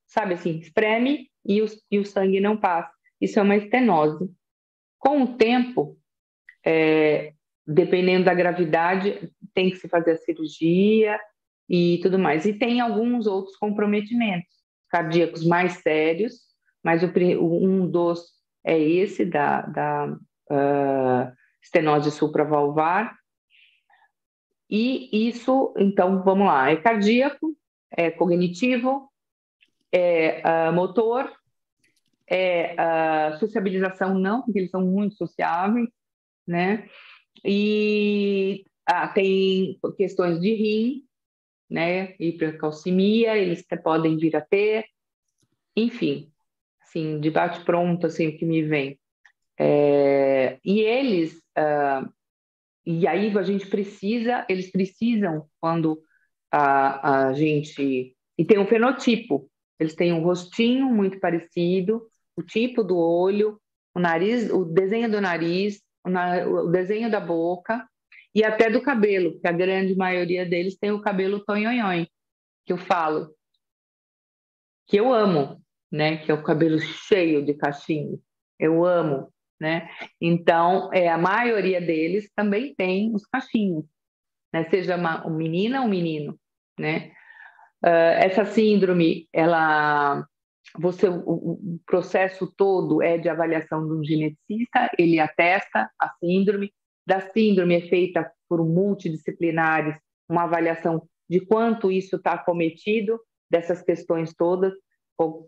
Sabe assim, espreme e o sangue não passa. Isso é uma estenose. Com o tempo, dependendo da gravidade, tem que se fazer a cirurgia e tudo mais. E tem alguns outros comprometimentos cardíacos mais sérios, mas um dos é esse da estenose supravalvar. E isso, então, vamos lá, é cardíaco, é cognitivo, é motor, sociabilização não, porque eles são muito sociáveis, né? E tem questões de rim, né? Hipercalcemia, eles podem vir a ter, enfim, assim, de bate-pronto, assim, o que me vem. E eles, e aí eles precisam, quando a gente... E tem um fenotipo, eles têm um rostinho muito parecido, o tipo do olho, o nariz, o desenho do nariz, o desenho da boca e até do cabelo, que a grande maioria deles tem o cabelo tonhonhon, que eu falo, que eu amo, né? Que é o cabelo cheio de cachinhos. Eu amo, né? Então, a maioria deles também tem os cachinhos, né? Seja uma menina ou um menino, né? Essa síndrome, o processo todo é de avaliação de um geneticista, ele atesta a síndrome. Da síndrome é feita por multidisciplinares, uma avaliação de quanto isso está acometido, dessas questões todas,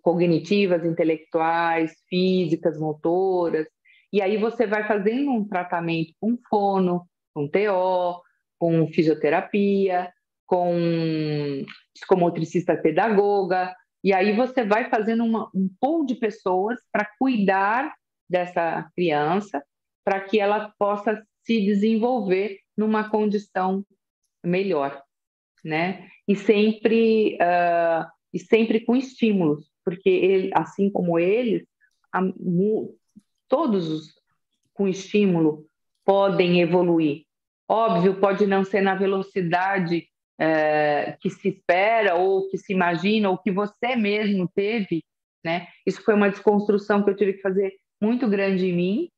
cognitivas, intelectuais, físicas, motoras. E aí você vai fazendo um tratamento com fono, com TO, com fisioterapia, com psicomotricista pedagoga, e aí você vai fazendo um pool de pessoas para cuidar dessa criança, para que ela possa se desenvolver numa condição melhor, né? E sempre com estímulos, porque assim como eles, todos com estímulo podem evoluir. Óbvio, pode não ser na velocidade que se espera ou que se imagina ou que você mesmo teve, né? Isso foi uma desconstrução que eu tive que fazer muito grande em mim,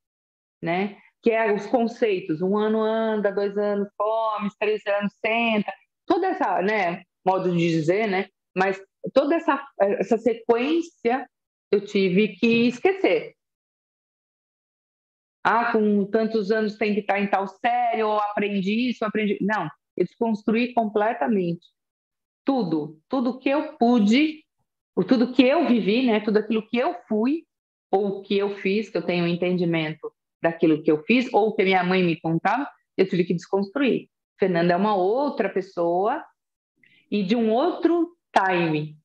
né? Que é os conceitos, 1 ano anda, 2 anos come, 3 anos senta, toda essa, né, modo de dizer, né? Mas toda essa sequência eu tive que esquecer. Com tantos anos tem que estar em tal série, ou aprendi isso, aprendi... Não, eu desconstruí completamente. Tudo que eu pude, tudo que eu vivi, né? Tudo aquilo que eu fui, ou que eu fiz, que eu tenho um entendimento daquilo que eu fiz, ou que a minha mãe me contava, eu tive que desconstruir. Fernanda é uma outra pessoa e de um outro time.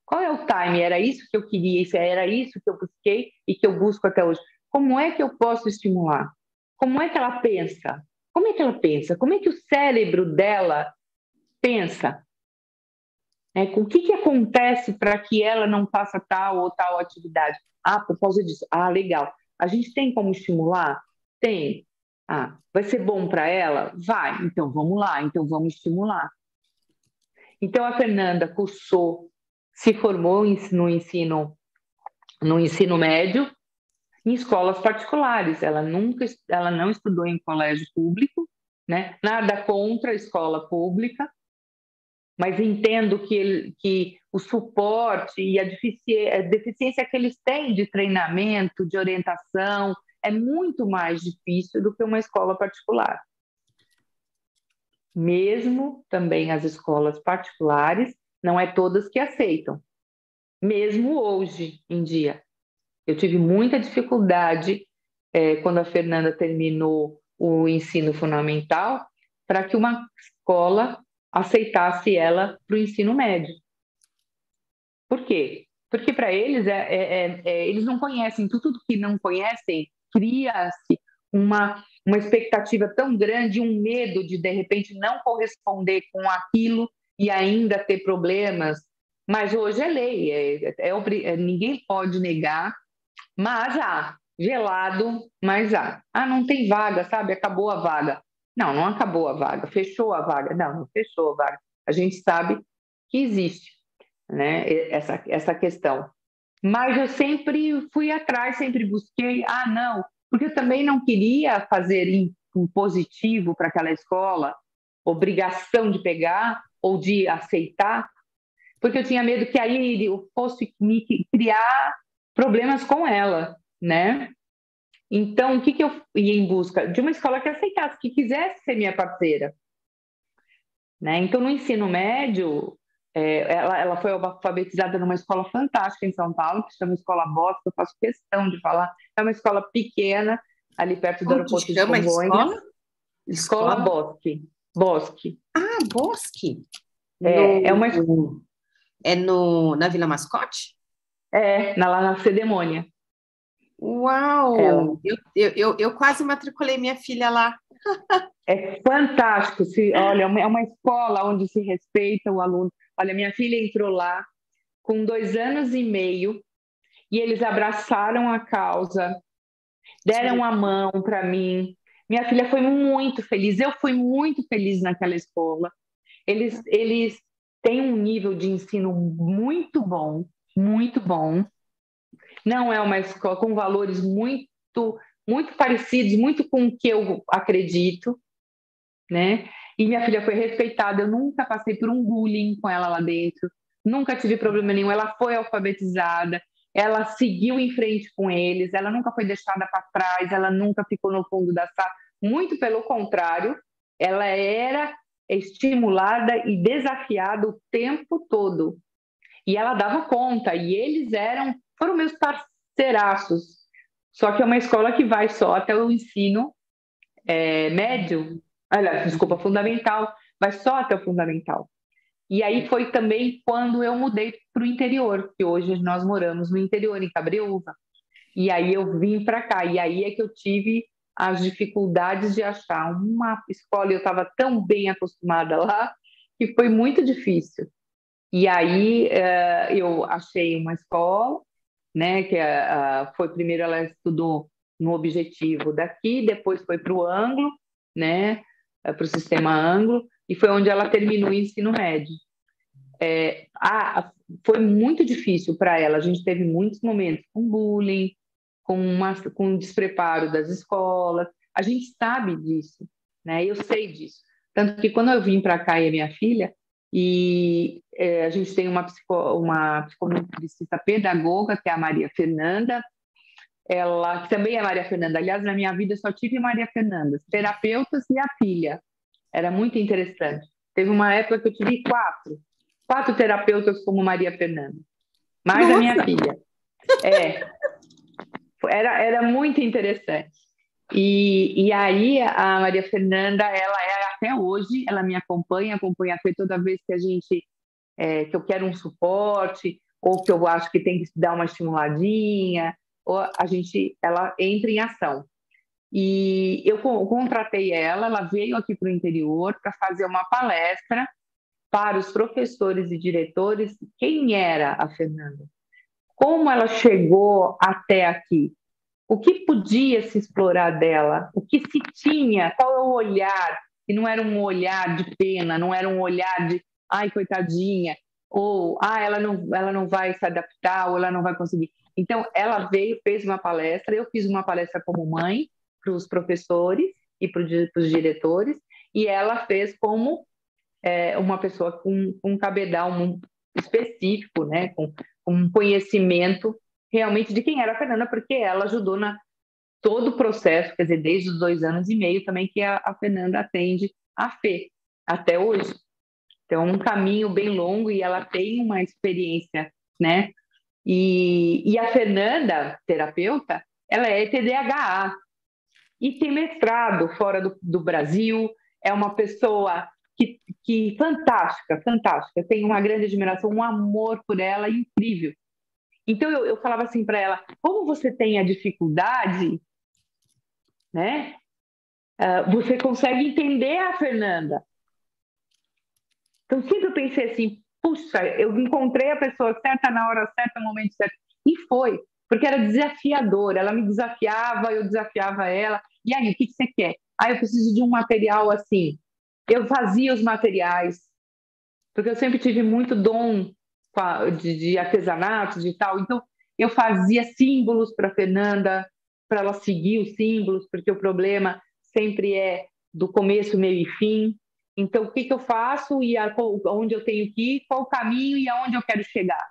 Qual é o time? Era isso que eu queria, era isso que eu busquei e que eu busco até hoje. Como é que eu posso estimular? Como é que ela pensa? Como é que ela pensa? Como é que o cérebro dela pensa? O que acontece para que ela não faça tal ou tal atividade? Ah, por causa disso. Ah, legal. A gente tem como estimular? Tem. Ah, vai ser bom para ela? Vai. Então vamos lá. Então vamos estimular. Então a Fernanda cursou, se formou no ensino médio em escolas particulares. Ela não estudou em colégio público, né? Nada contra a escola pública, mas entendo que o suporte e a deficiência que eles têm de treinamento, de orientação, é muito mais difícil do que uma escola particular. Mesmo também as escolas particulares, não é todas que aceitam. Mesmo hoje em dia. Eu tive muita dificuldade quando a Fernanda terminou o ensino fundamental para que uma escola aceitasse ela para o ensino médio. Por quê? Porque para eles, eles não conhecem, tudo que não conhecem, cria-se uma expectativa tão grande, um medo de repente, não corresponder com aquilo e ainda ter problemas. Mas hoje é lei, ninguém pode negar, mas há, gelado, mas há. Ah, não tem vaga, sabe? Acabou a vaga. Não, não acabou a vaga, fechou a vaga. Não fechou a vaga. A gente sabe que existe, né, essa questão. Mas eu sempre fui atrás, sempre busquei. Ah, não, porque eu também não queria fazer um positivo para aquela escola, obrigação de pegar ou de aceitar, porque eu tinha medo que aí eu fosse me criar problemas com ela, né? Então, o que eu ia em busca? De uma escola que aceitasse, que quisesse ser minha parceira, né? Então, no ensino médio, ela foi alfabetizada numa escola fantástica em São Paulo, que se chama Escola Bosque, eu faço questão de falar. É uma escola pequena, ali perto do aeroporto de Congonhas. Como chama a escola? Bosque. Bosque. Ah, Bosque. Na Vila Mascote? Lá na Cedemônia. Uau! Eu quase matriculei minha filha lá. É fantástico. Olha, é uma escola onde se respeita o aluno. Olha, minha filha entrou lá com 2 anos e meio e eles abraçaram a causa, deram a mão para mim. Minha filha foi muito feliz. Eu fui muito feliz naquela escola. Eles têm um nível de ensino muito bom, muito bom. Não é uma escola com valores muito parecidos, muito com o que eu acredito, né? E minha filha foi respeitada. Eu nunca passei por um bullying com ela lá dentro, nunca tive problema nenhum. Ela foi alfabetizada, ela seguiu em frente com eles, ela nunca foi deixada para trás, ela nunca ficou no fundo da sala. Muito pelo contrário, ela era estimulada e desafiada o tempo todo. E ela dava conta, e eles foram meus parceiraços. Só que é uma escola que vai só até o ensino médio, desculpa, fundamental, vai só até o fundamental. E aí foi também quando eu mudei para o interior, que hoje nós moramos no interior, em Cabreúva. E aí eu vim para cá, e aí é que eu tive as dificuldades de achar uma escola. Eu estava tão bem acostumada lá, que foi muito difícil. E aí eu achei uma escola, né, que foi primeiro ela estudou no Objetivo daqui, depois foi para o Anglo, né, para o sistema Anglo, e foi onde ela terminou o ensino médio. Foi muito difícil para ela, a gente teve muitos momentos com bullying, com despreparo das escolas, a gente sabe disso, né, eu sei disso. Tanto que quando eu vim para cá e a minha filha, a gente tem uma psicomotricista pedagoga, que é a Maria Fernanda, ela que também é Maria Fernanda. Aliás, na minha vida eu só tive Maria Fernanda, terapeutas e a filha. Era muito interessante. Teve uma época que eu tive quatro terapeutas como Maria Fernanda, mais Nossa. A minha filha. Era muito interessante. E aí a Maria Fernanda, ela é até hoje, ela me acompanha a Fê toda vez que a gente, que eu quero um suporte, ou que eu acho que tem que dar uma estimuladinha, ou ela entra em ação. E eu contratei ela veio aqui para o interior para fazer uma palestra para os professores e diretores. Quem era a Fernanda? Como ela chegou até aqui? O que podia se explorar dela? O que se tinha? Qual é o olhar? E não era um olhar de pena, não era um olhar de, ai, coitadinha, ou, ela não vai se adaptar, ou ela não vai conseguir. Então, ela veio, fez uma palestra, eu fiz uma palestra como mãe para os professores e para os diretores, e ela fez como uma pessoa com um cabedal específico, né, com um conhecimento realmente de quem era a Fernanda, porque ela ajudou todo o processo, quer dizer, desde os 2 anos e meio também que a Fernanda atende a Fê, até hoje. Então, um caminho bem longo e ela tem uma experiência, né? E a Fernanda, terapeuta, ela é TDAH e tem mestrado fora do Brasil, é uma pessoa que fantástica, fantástica, tenho uma grande admiração, um amor por ela incrível. Então, eu falava assim para ela, como você tem a dificuldade, né? Você consegue entender a Fernanda. Então, sempre eu pensei assim, puxa, eu encontrei a pessoa certa na hora certa, no momento certo. E foi, porque era desafiador. Ela me desafiava, eu desafiava ela. E aí, o que você quer? Eu preciso de um material assim. Eu fazia os materiais, porque eu sempre tive muito dom de artesanato, de tal. Então, eu fazia símbolos para a Fernanda, para ela seguir os símbolos, porque o problema sempre é do começo, meio e fim. Então, o que eu faço e onde eu tenho que ir, qual o caminho e aonde eu quero chegar,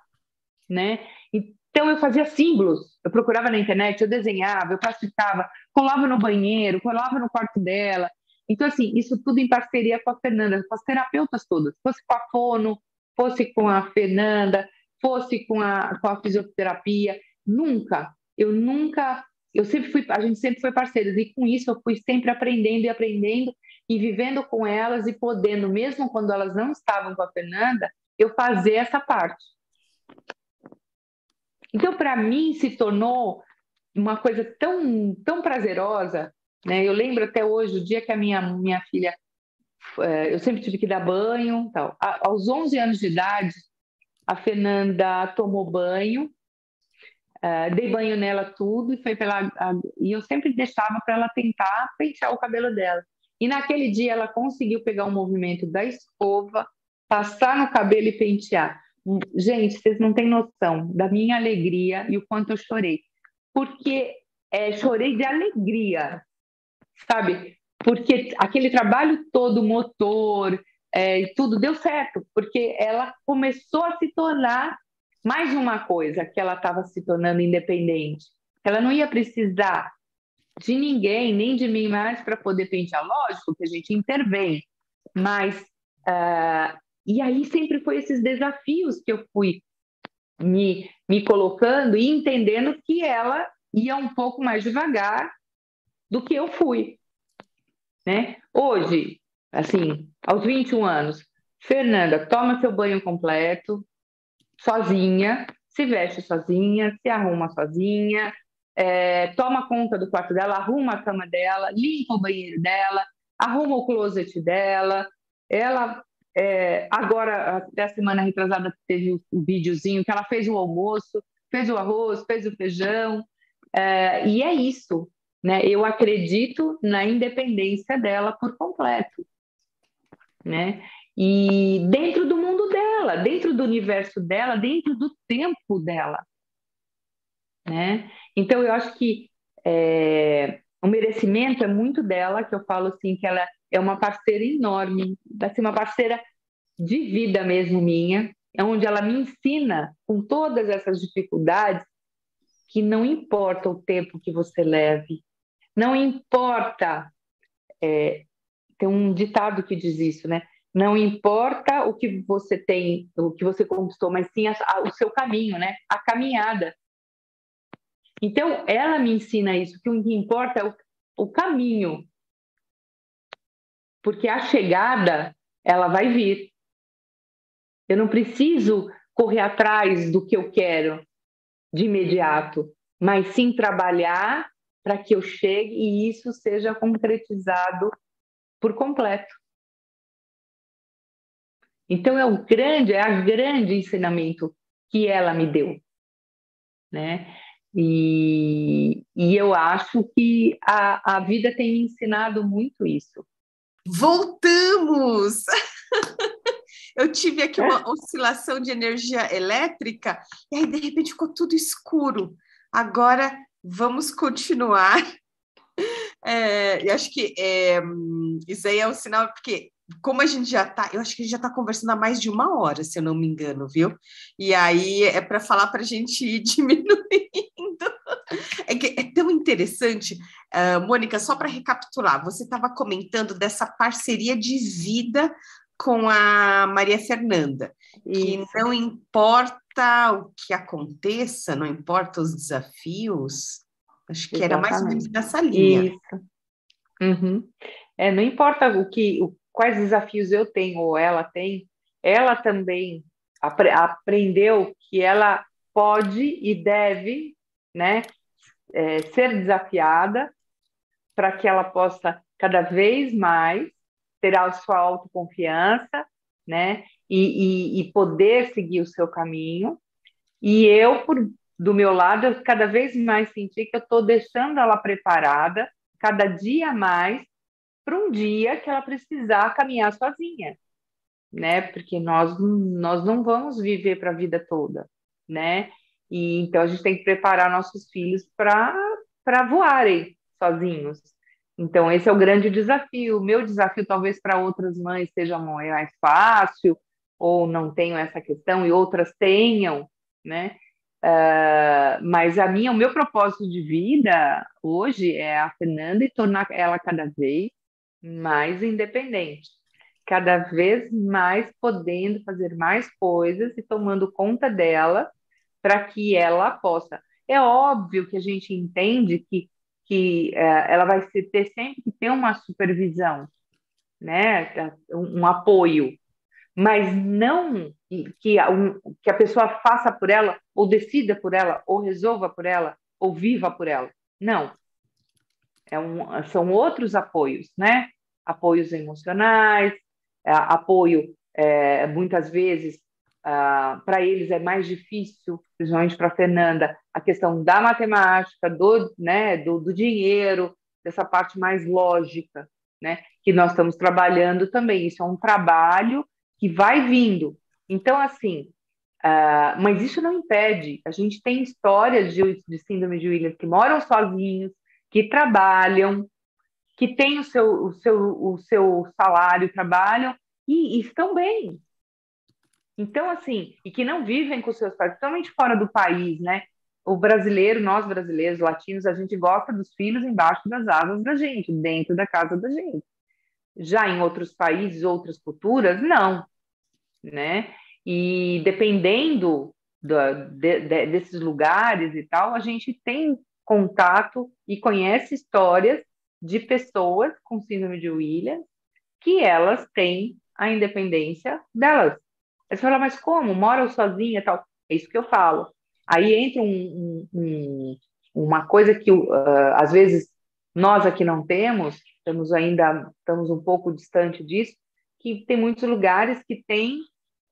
né? Então, eu fazia símbolos, eu procurava na internet, eu desenhava, eu plastificava, colava no banheiro, colava no quarto dela. Então, assim, isso tudo em parceria com a Fernanda, com as terapeutas todas, fosse com a fono, fosse com a Fernanda, fosse com a fisioterapia. Eu sempre fui, a gente sempre foi parceiros, e com isso eu fui sempre aprendendo e aprendendo, e vivendo com elas e podendo, mesmo quando elas não estavam com a Fernanda, eu fazer essa parte. Então, para mim, se tornou uma coisa tão, tão prazerosa, né? Eu lembro até hoje, o dia que a minha filha, eu sempre tive que dar banho, tal. Aos 11 anos de idade, a Fernanda tomou banho, dei banho nela tudo, e eu sempre deixava para ela tentar pentear o cabelo dela. E naquele dia ela conseguiu pegar o movimento da escova, passar no cabelo e pentear. Gente, vocês não têm noção da minha alegria e o quanto eu chorei. Porque chorei de alegria, sabe? Porque aquele trabalho todo, motor, tudo deu certo, porque ela começou a se tornar mais uma coisa que ela estava se tornando independente. Ela não ia precisar de ninguém, nem de mim mais, para poder pentear. Lógico que a gente intervém, mas... e aí sempre foi esses desafios que eu fui me colocando e entendendo que ela ia um pouco mais devagar do que eu fui, né? Hoje, assim, aos 21 anos, Fernanda toma seu banho completo, sozinha, se veste sozinha, se arruma sozinha, toma conta do quarto dela, arruma a cama dela, limpa o banheiro dela, arruma o closet dela. Ela, agora, até a semana retrasada, teve um videozinho que ela fez o almoço, fez o arroz, fez o feijão, e é isso, né? Eu acredito na independência dela por completo, né? E dentro do mundo dela, dentro do universo dela, dentro do tempo dela, né? Então, eu acho que o merecimento é muito dela, que eu falo assim, que ela é uma parceira enorme, assim, uma parceira de vida mesmo minha, onde ela me ensina com todas essas dificuldades que não importa o tempo que você leve, não importa, tem um ditado que diz isso, né? Não importa o que você tem, o que você conquistou, mas sim o seu caminho, né? A caminhada. Então, ela me ensina isso, que o que importa o caminho, porque a chegada, ela vai vir. Eu não preciso correr atrás do que eu quero de imediato, mas sim trabalhar para que eu chegue e isso seja concretizado por completo. Então, é a grande ensinamento que ela me deu, né? E eu acho que a vida tem me ensinado muito isso. Voltamos! Eu tive aqui uma oscilação de energia elétrica e aí, de repente, ficou tudo escuro. Agora, vamos continuar. Eu acho que isso aí é um sinal, porque como a gente já está, eu acho que a gente já está conversando há mais de 1 hora, se eu não me engano, viu? E aí é para falar para a gente ir diminuindo. É tão interessante, Mônica, só para recapitular, você estava comentando dessa parceria de vida com a Maria Fernanda, que Isso. não importa o que aconteça, não importa os desafios, acho que era mais ou menos nessa linha. Isso. Uhum. Não importa quais desafios eu tenho ou ela tem, ela também aprendeu que ela pode e deve, né, ser desafiada para que ela possa cada vez mais ter a sua autoconfiança, né, e poder seguir o seu caminho. E eu, do meu lado, eu cada vez mais senti que eu estou deixando ela preparada, cada dia mais, para um dia que ela precisar caminhar sozinha, né? Porque nós não vamos viver para a vida toda, né? E então a gente tem que preparar nossos filhos para voarem sozinhos. Então esse é o grande desafio. O meu desafio talvez para outras mães seja mais fácil ou não tenham essa questão e outras tenham, né? Mas o meu propósito de vida hoje é a Fernanda e tornar ela cada vez mais independente, cada vez mais podendo fazer mais coisas e tomando conta dela para que ela possa. É óbvio que a gente entende que ela vai ter sempre que ter uma supervisão, né? Um apoio, mas não que a pessoa faça por ela, ou decida por ela, ou resolva por ela, ou viva por ela. Não. São outros apoios, né? Apoios emocionais, apoio, muitas vezes, para eles é mais difícil, principalmente para a Fernanda, a questão da matemática, do dinheiro, dessa parte mais lógica, né? Que nós estamos trabalhando também. Isso é um trabalho que vai vindo. Então, assim, mas isso não impede. A gente tem histórias de síndrome de Williams que moram sozinhos, que trabalham, que têm o seu salário, trabalham e estão bem. Então, assim, e que não vivem com seus pais, principalmente fora do país, né? Nós brasileiros, latinos, a gente gosta dos filhos embaixo das asas da gente, dentro da casa da gente. Já em outros países, outras culturas, não, né? E dependendo desses lugares e tal, a gente tem contato e conhece histórias de pessoas com síndrome de Williams que elas têm a independência delas. Aí você fala, mas como? Moram sozinha e tal? É isso que eu falo. Aí entra uma coisa que, às vezes, nós aqui não temos, estamos um pouco distante disso, que tem muitos lugares que têm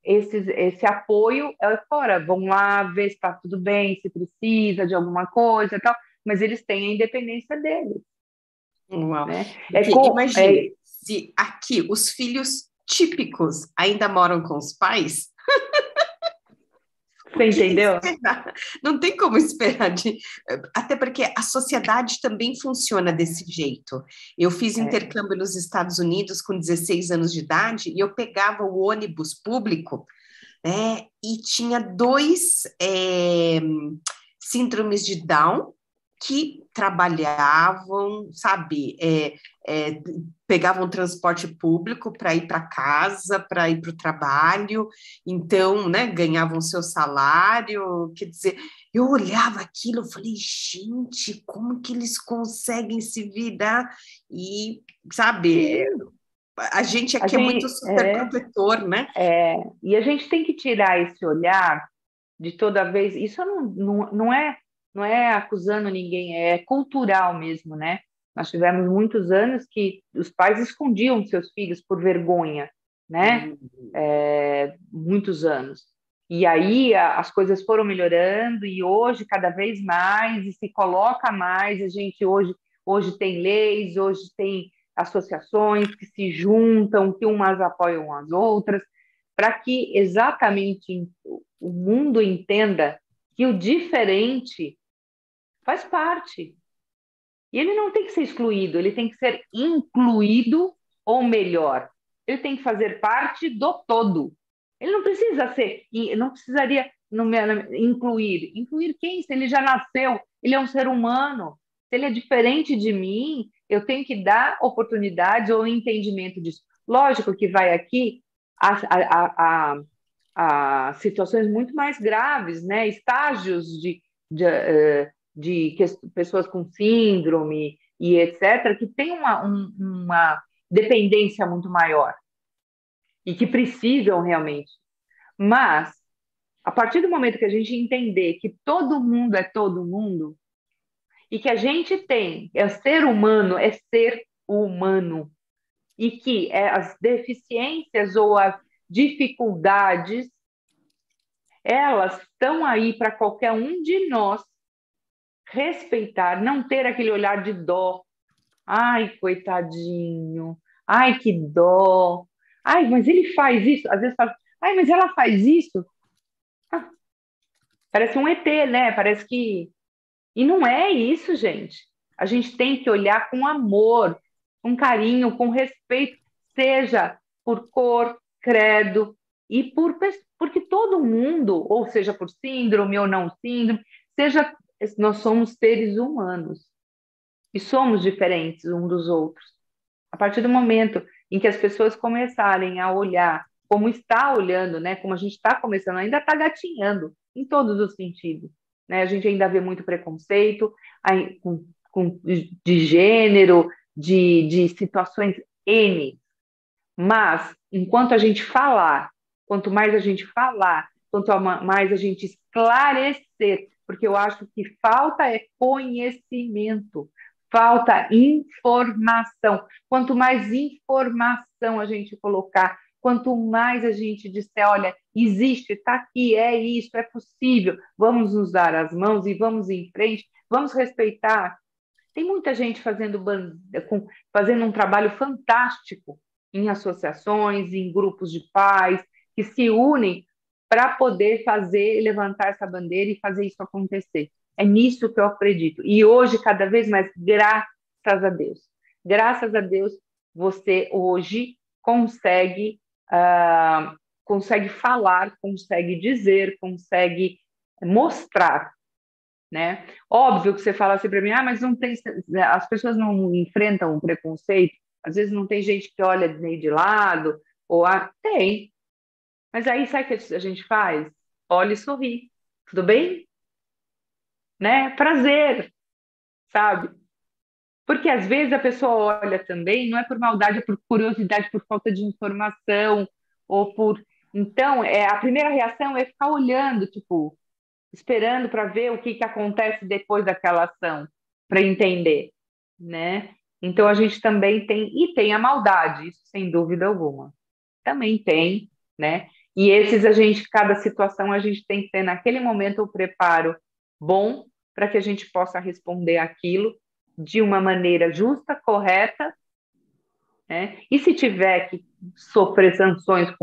esse apoio fora. Vão lá ver se está tudo bem, se precisa de alguma coisa e tal, mas eles têm a independência deles. Uau. Né? Imagina, se aqui os filhos típicos ainda moram com os pais. Você entendeu? Não tem como esperar. Até porque a sociedade também funciona desse jeito. Eu fiz intercâmbio nos Estados Unidos com 16 anos de idade e eu pegava o ônibus público, né, e tinha 2 síndromes de Down que trabalhavam, sabe, pegavam transporte público para ir para casa, para ir para o trabalho, então, né, ganhavam seu salário, quer dizer, eu olhava aquilo, eu falei, gente, como que eles conseguem se virar? E, sabe, a gente aqui é muito super protetor, né? E a gente tem que tirar esse olhar de toda vez. Isso não é acusando ninguém, é cultural mesmo, né? Nós tivemos muitos anos que os pais escondiam seus filhos por vergonha, né? Muitos anos. E aí as coisas foram melhorando e hoje cada vez mais e se coloca mais. A gente hoje tem leis, hoje tem associações que se juntam, que umas apoiam as outras, para que exatamente o mundo entenda que o diferente faz parte. E ele não tem que ser excluído, ele tem que ser incluído, ou melhor, ele tem que fazer parte do todo. Ele não precisa ser, não precisaria incluir. Incluir quem? Se ele já nasceu, ele é um ser humano. Se ele é diferente de mim, eu tenho que dar oportunidades ou entendimento disso. Lógico que vai aqui a situações muito mais graves, né? Estágios de pessoas com síndrome e etc., que tem uma dependência muito maior e que precisam realmente. Mas, a partir do momento que a gente entender que todo mundo é todo mundo e que a gente ser humano é ser humano e que as deficiências ou as dificuldades elas estão aí para qualquer um de nós respeitar, não ter aquele olhar de dó. Ai, coitadinho. Ai, que dó. Ai, mas ele faz isso. Às vezes fala, ai, mas ela faz isso. Ah, parece um ET, né? Parece que... E não é isso, gente. A gente tem que olhar com amor, com carinho, com respeito, seja por cor, credo, e porque todo mundo, ou seja por síndrome ou não síndrome, nós somos seres humanos e somos diferentes uns dos outros. A partir do momento em que as pessoas começarem a olhar como está olhando, né, como a gente está começando, ainda está gatinhando em todos os sentidos, né? A gente ainda vê muito preconceito de gênero, de situações N, mas enquanto a gente falar, quanto mais a gente falar, quanto mais a gente esclarecer, porque eu acho que falta conhecimento, falta informação. Quanto mais informação a gente colocar, quanto mais a gente disser, olha, existe, está aqui, é isso, é possível, vamos nos dar as mãos e vamos em frente, vamos respeitar. Tem muita gente fazendo um trabalho fantástico em associações, em grupos de pais, que se unem para poder levantar essa bandeira e fazer isso acontecer. É nisso que eu acredito. E hoje, cada vez mais, graças a Deus, você hoje consegue falar, consegue dizer, consegue mostrar, né? Óbvio que você fala assim para mim, mas não tem, as pessoas não enfrentam o preconceito, às vezes não tem gente que olha meio de lado, tem, mas aí sabe o que a gente faz? Olha e sorri, tudo bem? Né? Prazer, sabe? Porque às vezes a pessoa olha também, não é por maldade, é por curiosidade, por falta de informação, ou por... Então, a primeira reação é ficar olhando, tipo, esperando para ver o que acontece depois daquela ação, para entender, né? Então a gente também tem a maldade, isso sem dúvida alguma. Também tem, né? E cada situação a gente tem que ter naquele momento o preparo bom para que a gente possa responder aquilo de uma maneira justa, correta, né? E se tiver que sofrer sanções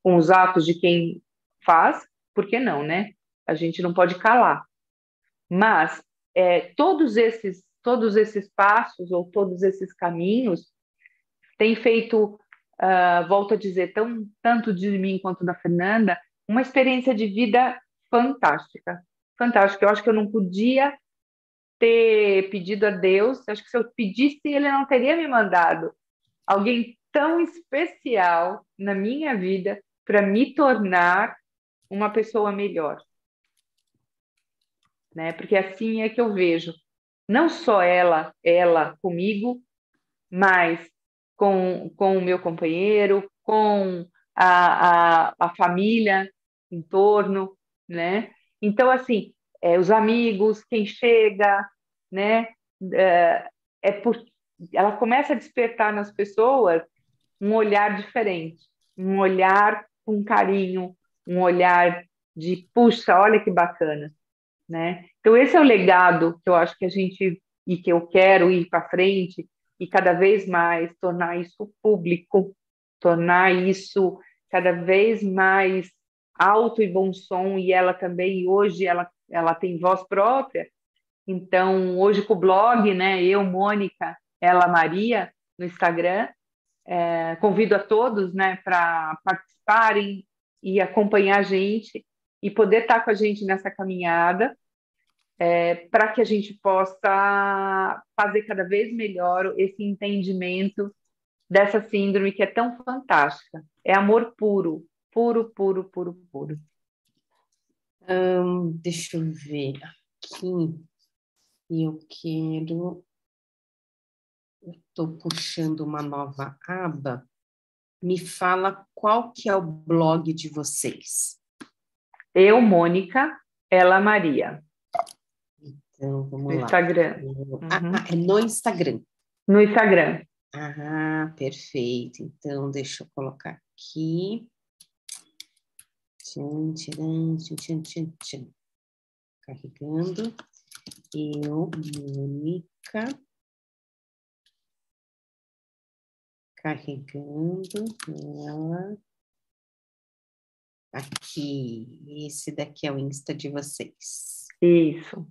com os atos de quem faz, por que não, né? A gente não pode calar. Mas todos esses passos ou todos esses caminhos têm feito, volto a dizer, tanto de mim quanto da Fernanda, uma experiência de vida fantástica. Fantástica. Eu acho que eu não podia ter pedido a Deus, acho que se eu pedisse, ele não teria me mandado alguém tão especial na minha vida para me tornar uma pessoa melhor. né? Porque assim é que eu vejo, não só ela comigo, mas com o meu companheiro, com a família em torno, né? Então, assim, os amigos, quem chega, né? É, é por, ela começa a despertar nas pessoas um olhar diferente, um olhar com carinho, um olhar de, puxa, olha que bacana, né? Então, esse é o legado que eu acho que a gente, e que eu quero ir para frente, e cada vez mais tornar isso público, tornar isso cada vez mais alto e bom som, e ela também, hoje, ela tem voz própria, então, hoje com o blog, né, eu, Mônica, ela, Maria, no Instagram, convido a todos, né, para participarem e acompanhar a gente, e poder estar com a gente nessa caminhada, para que a gente possa fazer cada vez melhor esse entendimento dessa síndrome que é tão fantástica. É amor puro, puro, puro, puro, puro. Deixa eu ver aqui. Eu quero. Estou puxando uma nova aba. Me fala qual que é o blog de vocês. Eu, Mônica, ela, Maria. Então, vamos no lá. Instagram. É no Instagram. No Instagram. Ah, perfeito. Então, deixa eu colocar aqui. Tchan, tchan, tchan, tchan, tchan. Carregando. Eu, Mônica. Carregando ela. Aqui. Esse daqui é o Insta de vocês. Isso.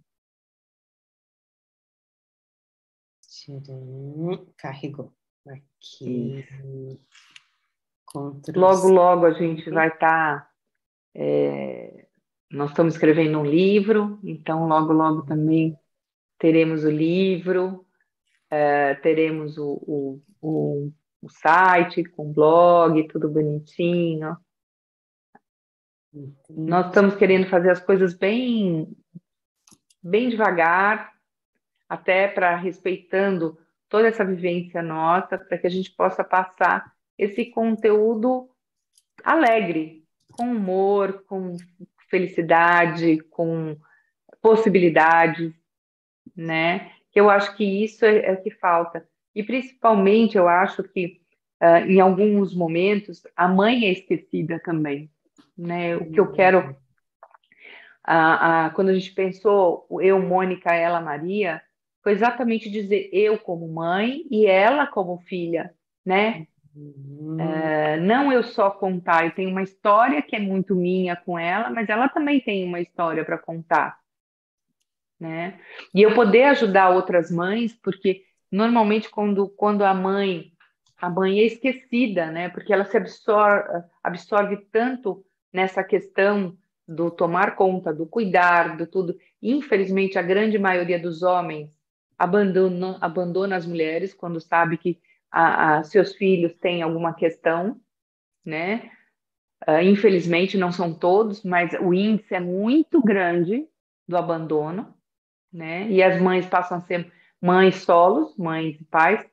Tcharam, carregou. Aqui. Logo, logo a gente vai estar. Nós estamos escrevendo um livro, então logo, logo também teremos o livro, teremos o site com blog, tudo bonitinho. Nós estamos querendo fazer as coisas bem, bem devagar, até para respeitando toda essa vivência nossa, para que a gente possa passar esse conteúdo alegre, com humor, com felicidade, com possibilidades, né? Que eu acho que isso é o que falta. E principalmente eu acho que em alguns momentos a mãe é esquecida também, né? O que eu quero, quando a gente pensou eu, Mônica, ela, Maria, foi exatamente dizer eu como mãe e ela como filha, né? Não eu só contar, eu tenho uma história que é muito minha com ela, mas ela também tem uma história para contar, né? E eu poder ajudar outras mães, porque normalmente quando a mãe é esquecida, né? Porque ela se absorve tanto nessa questão do tomar conta, do cuidar, do tudo. Infelizmente, a grande maioria dos homens abandona as mulheres quando sabe que seus filhos têm alguma questão, né? Infelizmente, não são todos, mas o índice é muito grande do abandono, né? E as mães passam a ser mães solos, mães e pais,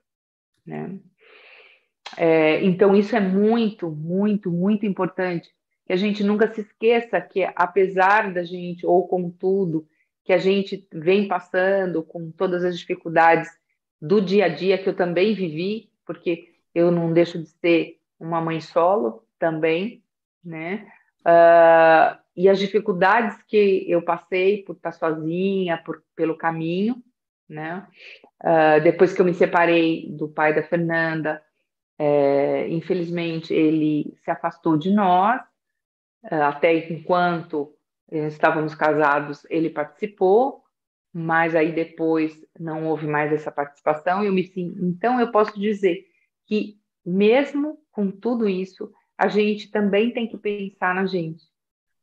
né? Então, isso é muito, muito, muito importante, que a gente nunca se esqueça que, apesar da gente, ou com tudo, que a gente vem passando, com todas as dificuldades do dia a dia, que eu também vivi, porque eu não deixo de ser uma mãe solo também, né? E as dificuldades que eu passei por estar sozinha, pelo caminho, né? Depois que eu me separei do pai da Fernanda, infelizmente ele se afastou de nós, até enquanto estávamos casados ele participou, mas aí depois não houve mais essa participação. Então eu posso dizer que mesmo com tudo isso, a gente também tem que pensar na gente,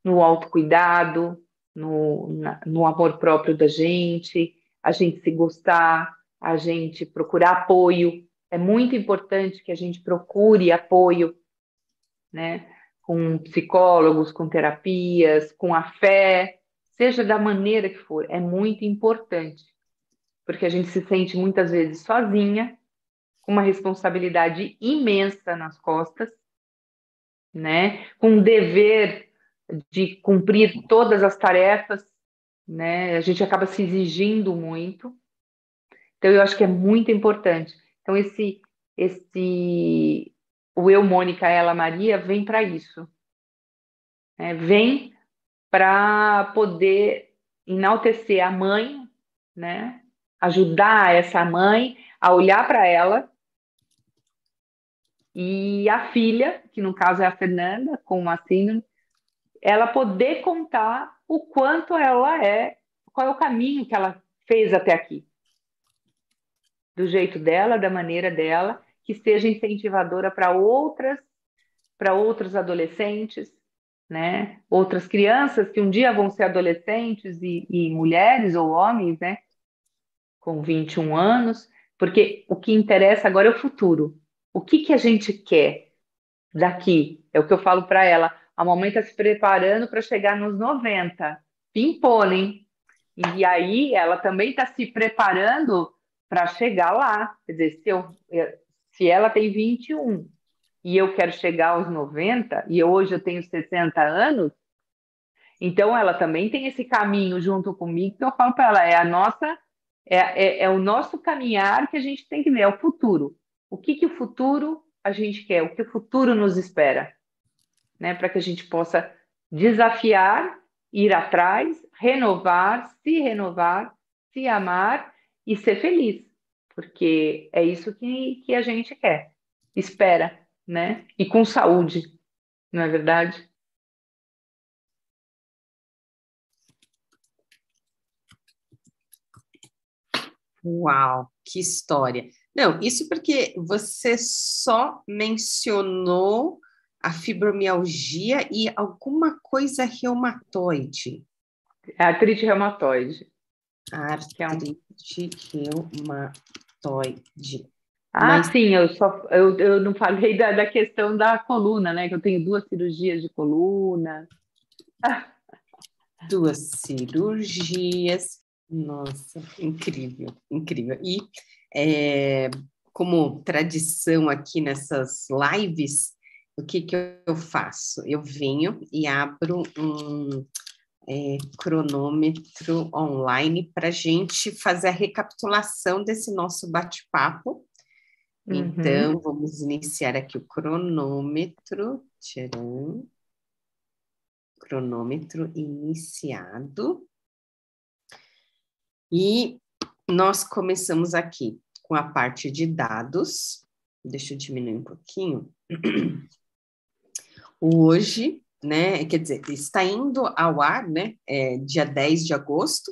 no autocuidado, no amor próprio da gente, a gente se gostar, a gente procurar apoio. É muito importante que a gente procure apoio, né? Com psicólogos, com terapias, com a fé, seja da maneira que for, é muito importante, porque a gente se sente muitas vezes sozinha, com uma responsabilidade imensa nas costas, né? Com o dever de cumprir todas as tarefas, né? A gente acaba se exigindo muito. Então, eu acho que é muito importante. Então, o Eu, Mônica, Ela, Maria, vem para isso, né? Vem para poder enaltecer a mãe, né? Ajudar essa mãe a olhar para ela e a filha, que no caso é a Fernanda, com a síndrome, ela poder contar o quanto ela é, qual é o caminho que ela fez até aqui, do jeito dela, da maneira dela, que seja incentivadora para outros adolescentes, né? Outras crianças que um dia vão ser adolescentes e mulheres ou homens, né? Com 21 anos, porque o que interessa agora é o futuro. O que que a gente quer daqui? É o que eu falo para ela. A mamãe está se preparando para chegar nos 90. Pimpolho, hein? E aí ela também está se preparando para chegar lá. Quer dizer, se ela tem 21 e eu quero chegar aos 90, e hoje eu tenho 60 anos, então ela também tem esse caminho junto comigo, que eu falo para ela, é o nosso caminhar que a gente tem que ver, é o futuro. O que que o futuro a gente quer, o que o futuro nos espera, né? Para que a gente possa desafiar, ir atrás, renovar, se amar e ser feliz, porque é isso que a gente quer, espera, né? E com saúde, não é verdade? Uau, que história. Não, isso porque você só mencionou a fibromialgia e alguma coisa reumatoide. É artrite reumatoide. Artrite reumatoide. Ah, Mas sim, eu não falei da questão da coluna, né? Que eu tenho 2 cirurgias de coluna. 2 cirurgias. Nossa, incrível, incrível. E como tradição aqui nessas lives, o que que eu faço? Eu venho e abro um cronômetro online para a gente fazer a recapitulação desse nosso bate-papo. Uhum. Então, vamos iniciar aqui o cronômetro. Tcharam. Cronômetro iniciado. E nós começamos aqui com a parte de dados. Deixa eu diminuir um pouquinho. Hoje, né, quer dizer, está indo ao ar, né, dia 10 de agosto,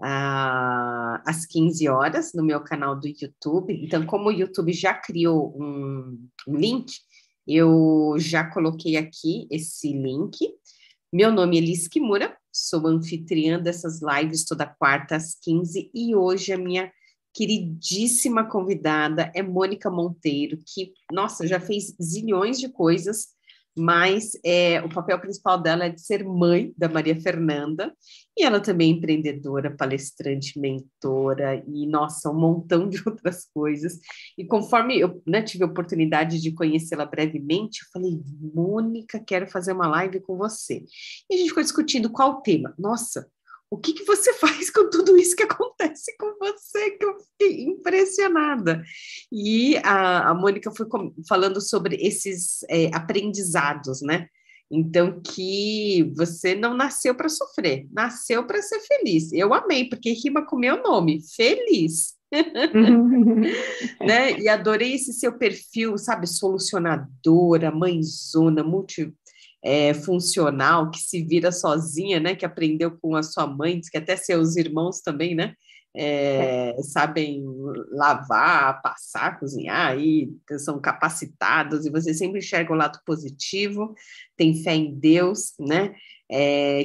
às 15 horas, no meu canal do YouTube. Então, como o YouTube já criou um link, eu já coloquei aqui esse link. Meu nome é Elis Kimura, sou anfitriã dessas lives toda quarta às 15, e hoje a minha queridíssima convidada é Mônica Monteiro, que, nossa, já fez zilhões de coisas, mas o papel principal dela é de ser mãe da Maria Fernanda, e ela também é empreendedora, palestrante, mentora, e, nossa, um montão de outras coisas. E conforme eu, né, tive a oportunidade de conhecê-la brevemente, eu falei, Mônica, quero fazer uma live com você. E a gente ficou discutindo qual o tema. Nossa, o que que você faz com tudo isso que acontece com você? Que eu fiquei impressionada. E a Mônica foi falando sobre esses aprendizados, né? Então, que você não nasceu para sofrer, nasceu para ser feliz. Eu amei, porque rima com meu nome, feliz. Né? E adorei esse seu perfil, sabe, solucionadora, mãezona, funcional, que se vira sozinha, né? Que aprendeu com a sua mãe, diz que até seus irmãos também, né? Sabem lavar, passar, cozinhar, e são capacitados, e você sempre enxerga o lado positivo, tem fé em Deus, né?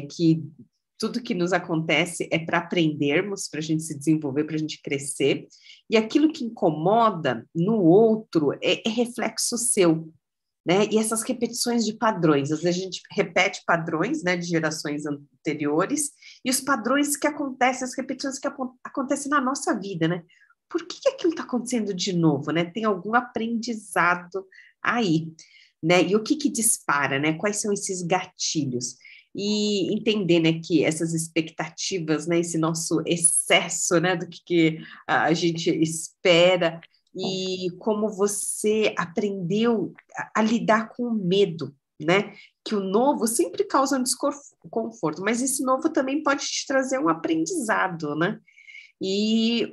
Que tudo que nos acontece é para aprendermos, para a gente se desenvolver, para a gente crescer, e aquilo que incomoda no outro é reflexo seu. né? E essas repetições de padrões, às vezes a gente repete padrões, né, de gerações anteriores, e os padrões que acontecem, as repetições que acontecem na nossa vida, né? Por que aquilo está acontecendo de novo, né? Tem algum aprendizado aí, né? E o que dispara, né? Quais são esses gatilhos? E entender, né, que essas expectativas, né, esse nosso excesso, né, do que a gente espera, e como você aprendeu a lidar com o medo, né? Que o novo sempre causa um desconforto, mas esse novo também pode te trazer um aprendizado, né? E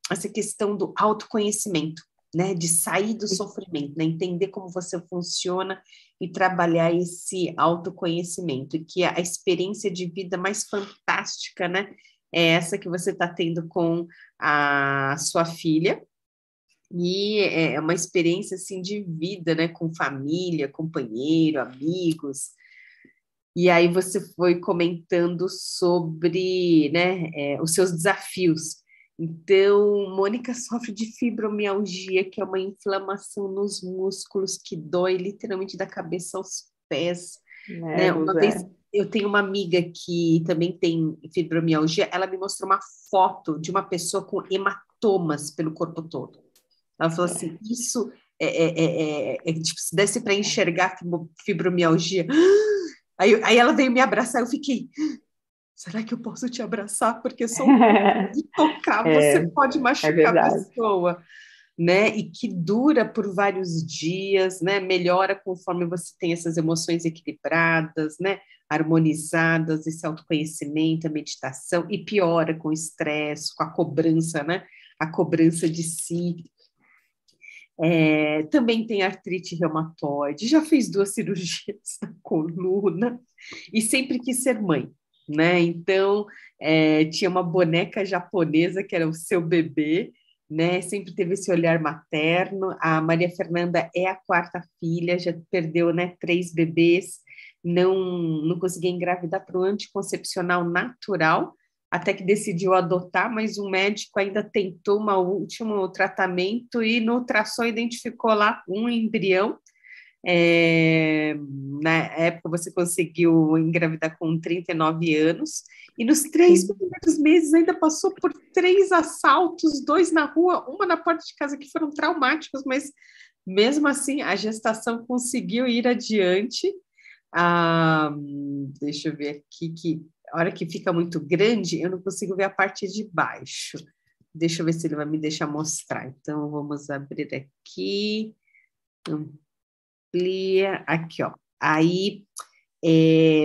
essa questão do autoconhecimento, né? De sair do sofrimento, né? Entender como você funciona e trabalhar esse autoconhecimento, e que a experiência de vida mais fantástica, né? É essa que você está tendo com a sua filha, e é uma experiência, assim, de vida, né, com família, companheiro, amigos, e aí você foi comentando sobre, né, os seus desafios. Então, Mônica sofre de fibromialgia, que é uma inflamação nos músculos que dói literalmente da cabeça aos pés, né? Uma vez eu tenho uma amiga que também tem fibromialgia, ela me mostrou uma foto de uma pessoa com hematomas pelo corpo todo. Ela falou assim, isso tipo, se desse para enxergar fibromialgia. Aí ela veio me abraçar, eu fiquei, será que eu posso te abraçar? Porque só de tocar você pode machucar a pessoa, né? E que dura por vários dias, né? Melhora conforme você tem essas emoções equilibradas, né? Harmonizadas, esse autoconhecimento, a meditação, e piora com o estresse, com a cobrança, né? A cobrança de si. Também tem artrite reumatoide, já fez 2 cirurgias na coluna e sempre quis ser mãe, né? Então, tinha uma boneca japonesa que era o seu bebê, né? Sempre teve esse olhar materno. A Maria Fernanda é a 4ª filha, já perdeu, né, 3 bebês, não conseguia engravidar para o anticoncepcional natural, até que decidiu adotar, mas o médico ainda tentou um último tratamento e no ultrassom identificou lá um embrião. Na época você conseguiu engravidar com 39 anos, e nos 3 primeiros meses ainda passou por 3 assaltos, 2 na rua, uma na porta de casa, que foram traumáticos, mas mesmo assim a gestação conseguiu ir adiante. Deixa eu ver aqui, que a hora que fica muito grande, eu não consigo ver a parte de baixo. Deixa eu ver se ele vai me deixar mostrar. Então, vamos abrir aqui. Amplia. Aqui, ó. Aí,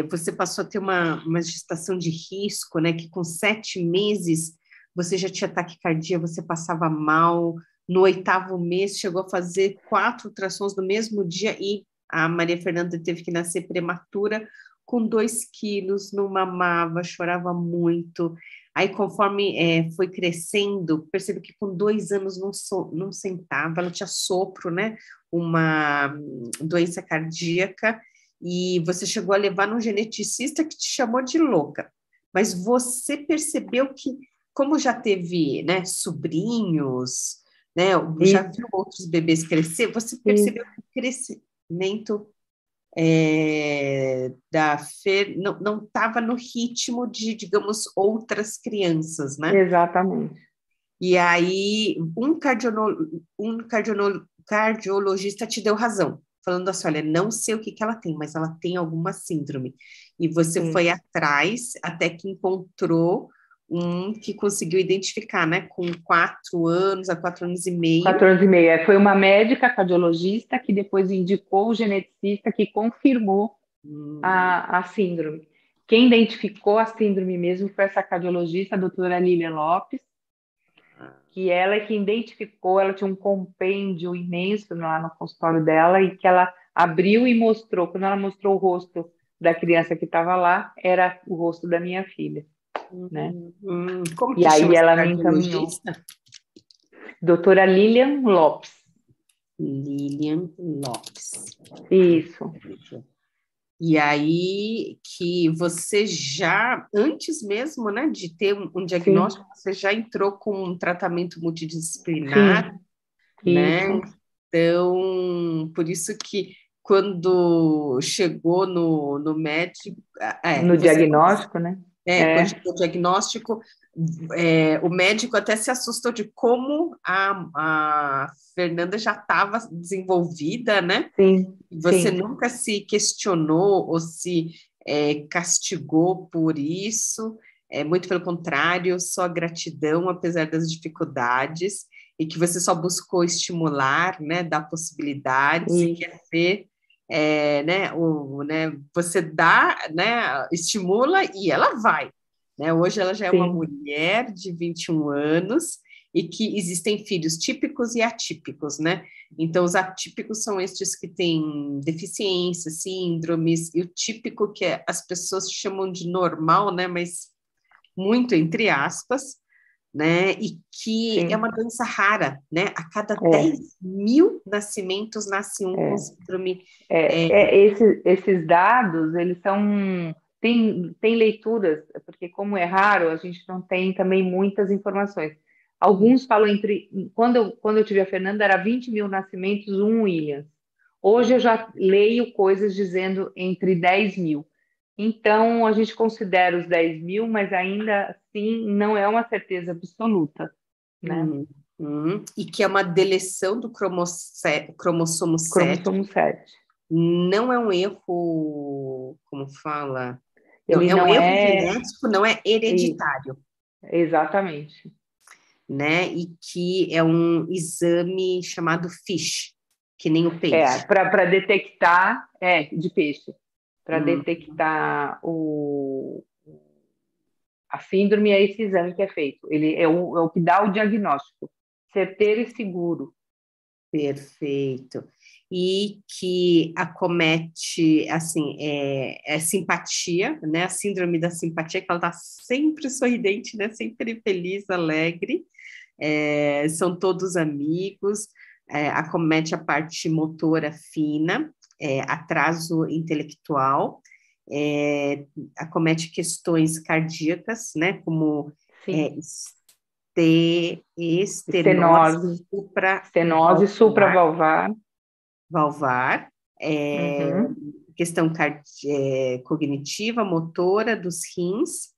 você passou a ter uma gestação de risco, né? Que com 7 meses, você já tinha taquicardia, você passava mal. No 8º mês, chegou a fazer 4 ultrassons no mesmo dia, e a Maria Fernanda teve que nascer prematura, com 2 quilos, não mamava, chorava muito. Aí, conforme foi crescendo, percebi que com 2 anos não sentava, ela tinha sopro, né? Uma doença cardíaca, e você chegou a levar num geneticista que te chamou de louca. Mas você percebeu que, como já teve, né, sobrinhos, né, já viu outros bebês crescer, você percebeu que o crescimento da Fer não estava no ritmo de, digamos, outras crianças, né? Exatamente. E aí, um cardiologista te deu razão, falando assim, olha, não sei o que ela tem, mas ela tem alguma síndrome. E você foi atrás até que encontrou um que conseguiu identificar, né? Com 4 anos, a 4 anos e meio. 4 anos e meio. Foi uma médica cardiologista que depois indicou o geneticista que confirmou a síndrome. Quem identificou a síndrome mesmo foi essa cardiologista, a doutora Lilian Lopes, que ela é que identificou, ela tinha um compêndio imenso lá no consultório dela, e que ela abriu e mostrou. Quando ela mostrou o rosto da criança que estava lá, era o rosto da minha filha. Né? Como e aí ela me encaminhou. Doutora Lilian Lopes. Lilian Lopes. Isso. E aí que você já, antes mesmo, né, de ter um diagnóstico, você já entrou com um tratamento multidisciplinar, né? Então, por isso que quando chegou no médico... No diagnóstico, né? Quando chegou o diagnóstico, o médico até se assustou de como a Fernanda já estava desenvolvida, né? Sim, Você sim. nunca se questionou ou se castigou por isso, muito pelo contrário, só gratidão, apesar das dificuldades, e que você só buscou estimular, né, dar possibilidades, e quer ver, né, você dá, né, estimula e ela vai. Né? Hoje ela já é uma mulher de 21 anos e que existem filhos típicos e atípicos, né? Então, os atípicos são estes que têm deficiência, síndromes, e o típico que as pessoas chamam de normal, né? Mas muito entre aspas, né? E que é uma doença rara, né? A cada 10.000 nascimentos nasce um com síndrome. Esses dados, eles são... Tem leituras, porque como é raro, a gente não tem também muitas informações. Alguns falam quando eu tive a Fernanda, era 20.000 nascimentos, um Williams. Hoje eu já leio coisas dizendo entre 10.000. Então, a gente considera os 10.000, mas ainda assim não é uma certeza absoluta, né? E que é uma deleção do cromossomo 7. Cromossomo 7. Não é um erro, como fala? Ele é um não erro é... genético, não é hereditário. Exatamente. Né? E que é um exame chamado FISH, que nem o peixe. Para detectar, de peixe, para detectar a síndrome, é esse exame que é feito. Ele é o que dá o diagnóstico, certeiro e seguro. Perfeito. E que acomete, assim, simpatia, né? A síndrome da simpatia, que ela está sempre sorridente, né? Sempre feliz, alegre. São todos amigos. Acomete a parte motora fina, atraso intelectual, acomete questões cardíacas, né? Como estenose supravalvar, questão cognitiva, motora, dos rins.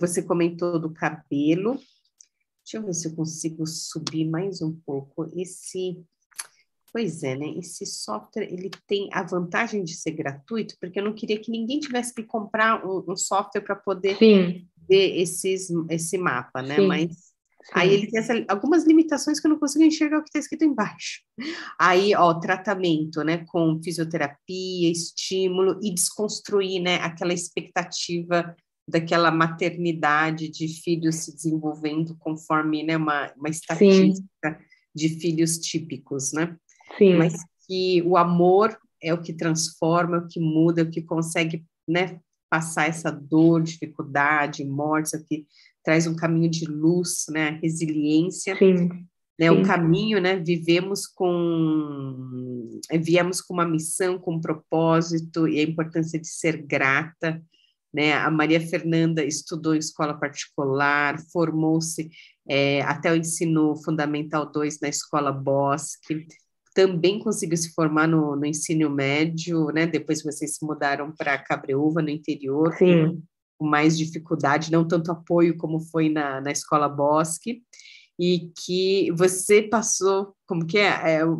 Você comentou do cabelo. Deixa eu ver se eu consigo subir mais um pouco. Pois é, né? Esse software, ele tem a vantagem de ser gratuito, porque eu não queria que ninguém tivesse que comprar um software para poder ver esse mapa, né? Mas aí ele tem algumas limitações que eu não consigo enxergar o que está escrito embaixo. Aí, tratamento, né? Com fisioterapia, estímulo e desconstruir, né? Aquela expectativa daquela maternidade de filhos se desenvolvendo conforme, né? Uma estatística de filhos típicos, né? Mas que o amor é o que transforma, é o que muda, é o que consegue, né, passar essa dor, dificuldade, morte, é o que traz um caminho de luz, né, resiliência, né, o caminho, né, viemos viemos com uma missão, com um propósito e a importância de ser grata, né, a Maria Fernanda estudou em escola particular, formou-se até o ensino fundamental 2 na escola Bosque, também conseguiu se formar no ensino médio, né? Depois vocês se mudaram para Cabreúva, no interior, com mais dificuldade, não tanto apoio como foi na escola Bosque, e que você passou, como que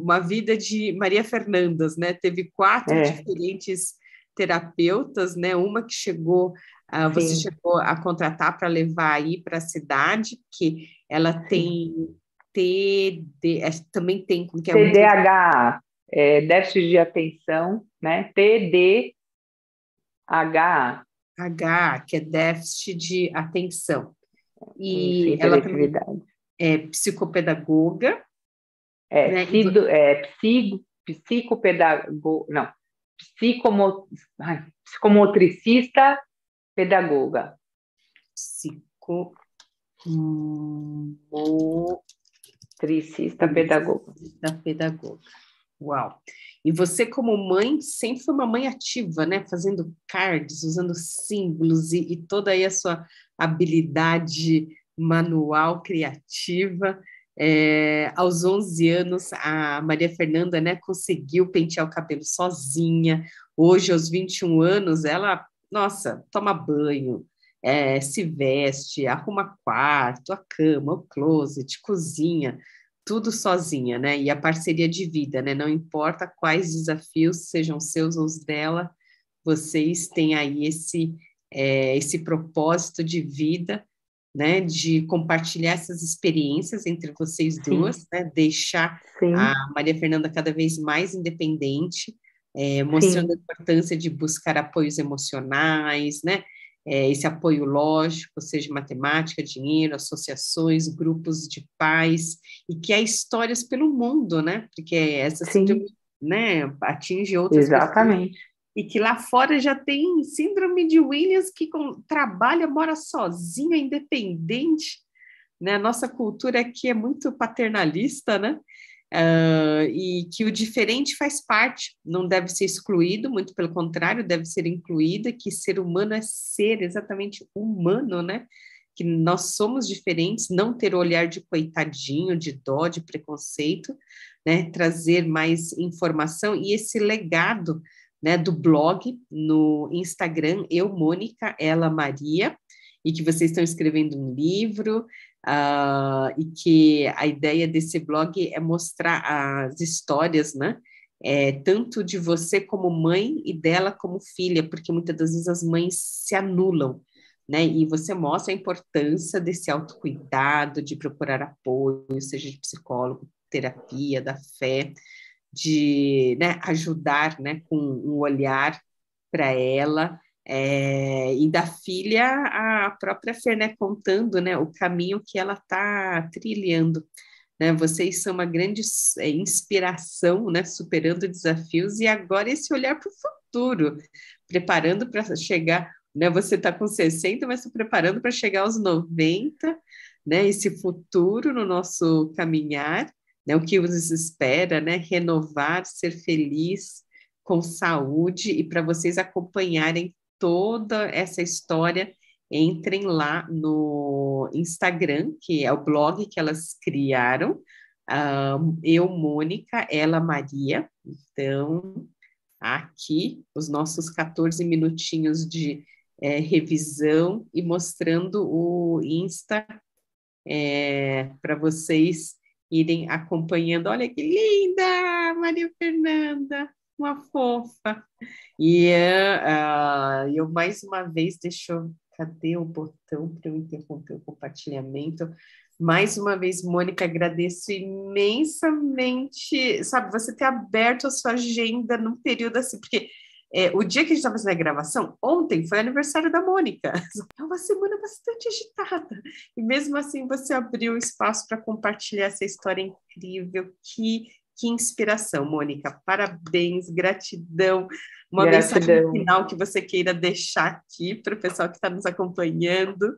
uma vida de Maria Fernandas, né? Teve 4 diferentes terapeutas, né? Uma que você chegou a contratar para levar aí para a cidade, que ela tem... também tem como que é TDAH, déficit de atenção, né? TDAH. Que é déficit de atenção. E ela também é psicopedagoga. Psicomotricista pedagoga. Psicomotricista pedagoga. Uau! E você, como mãe, sempre foi uma mãe ativa, né? Fazendo cards, usando símbolos e toda aí a sua habilidade manual, criativa. Aos 11 anos, a Maria Fernanda, né, conseguiu pentear o cabelo sozinha. Hoje, aos 21 anos, ela, nossa, toma banho, se veste, arruma quarto, a cama, o closet, cozinha, tudo sozinha, né? E a parceria de vida, né? Não importa quais desafios sejam seus ou os dela, vocês têm aí esse propósito de vida, né, de compartilhar essas experiências entre vocês duas, né, deixar a Maria Fernanda cada vez mais independente, mostrando a importância de buscar apoios emocionais, né, esse apoio lógico, seja matemática, dinheiro, associações, grupos de pais, e que há histórias pelo mundo, né, porque essa síndrome, né, atinge outras pessoas, e que lá fora já tem síndrome de Williams, que trabalha, mora sozinha, independente, né? A nossa cultura aqui é muito paternalista, né? E que o diferente faz parte, não deve ser excluído, muito pelo contrário, deve ser incluído, que ser humano é ser exatamente humano, né? Que nós somos diferentes, não ter o olhar de coitadinho, de dó, de preconceito, né? Trazer mais informação e esse legado, né, do blog no Instagram, eu, Mônica, ela, Maria, e que vocês estão escrevendo um livro, e que a ideia desse blog é mostrar as histórias, né, tanto de você como mãe e dela como filha, porque muitas das vezes as mães se anulam, né, e você mostra a importância desse autocuidado, de procurar apoio, seja de psicólogo, terapia, da fé, de, né, ajudar, né, com um olhar para ela, e da filha a própria Fer, né, contando, né, o caminho que ela está trilhando, né, vocês são uma grande inspiração, né, superando desafios, e agora esse olhar para o futuro, preparando para chegar, né, você está com 60, mas está preparando para chegar aos 90, né, esse futuro no nosso caminhar, né, o que nos espera, né, renovar, ser feliz, com saúde, e para vocês acompanharem toda essa história, entrem lá no Instagram, que é o blog que elas criaram, eu, Mônica, ela, Maria. Então, aqui, os nossos 14 minutinhos de revisão e mostrando o Insta para vocês irem acompanhando. Olha que linda, Maria Fernanda, uma fofa. E eu, mais uma vez, cadê o botão para eu interromper o compartilhamento? Mais uma vez, Mônica, agradeço imensamente, sabe, você ter aberto a sua agenda num período assim, porque o dia que a gente estava fazendo a gravação, ontem foi aniversário da Mônica, é uma semana bastante agitada, e mesmo assim você abriu espaço para compartilhar essa história incrível, que inspiração, Mônica, parabéns, gratidão, uma mensagem final que você queira deixar aqui para o pessoal que está nos acompanhando.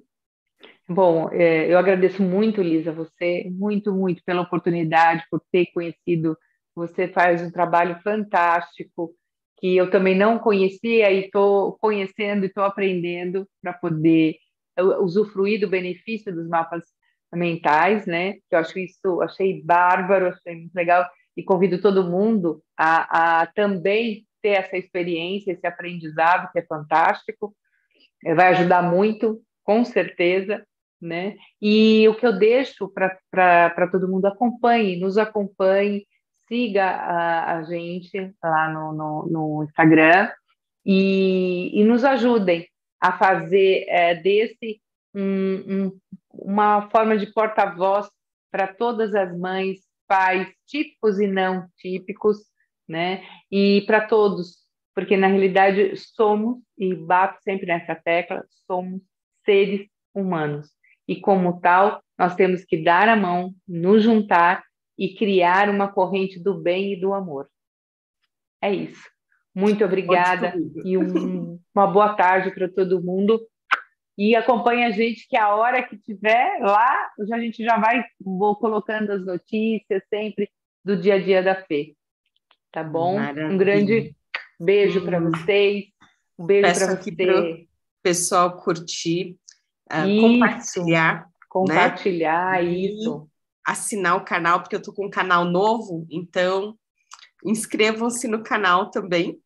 Bom, eu agradeço muito, Lisa, você, muito, muito pela oportunidade, por ter conhecido, você faz um trabalho fantástico, que eu também não conhecia e estou conhecendo e estou aprendendo para poder usufruir do benefício dos mapas mentais, né? Eu acho isso, achei bárbaro, achei muito legal e convido todo mundo a também ter essa experiência, esse aprendizado que é fantástico, vai ajudar muito, com certeza, né? E o que eu deixo para todo mundo, nos acompanhe, siga a gente lá no Instagram e nos ajudem a fazer desse uma forma de porta-voz para todas as mães, pais, típicos e não típicos, né? E para todos, porque na realidade somos, e bato sempre nessa tecla, somos seres humanos. E como tal, nós temos que dar a mão, nos juntar e criar uma corrente do bem e do amor. É isso. Muito obrigada e uma boa tarde para todo mundo. E acompanhe a gente, que a hora que tiver lá, a gente já vou colocando as notícias sempre do dia a dia da Fê. Tá bom? Maravilha. Um grande beijo para vocês. Um beijo para você. Para o pessoal curtir, compartilhar, né? isso. assinar o canal, porque eu estou com um canal novo, então inscrevam-se no canal também,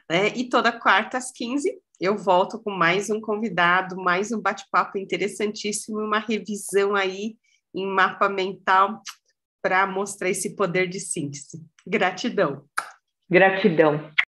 né? E toda quarta às 15 eu volto com mais um convidado, mais um bate-papo interessantíssimo, uma revisão aí em mapa mental para mostrar esse poder de síntese. Gratidão. Gratidão.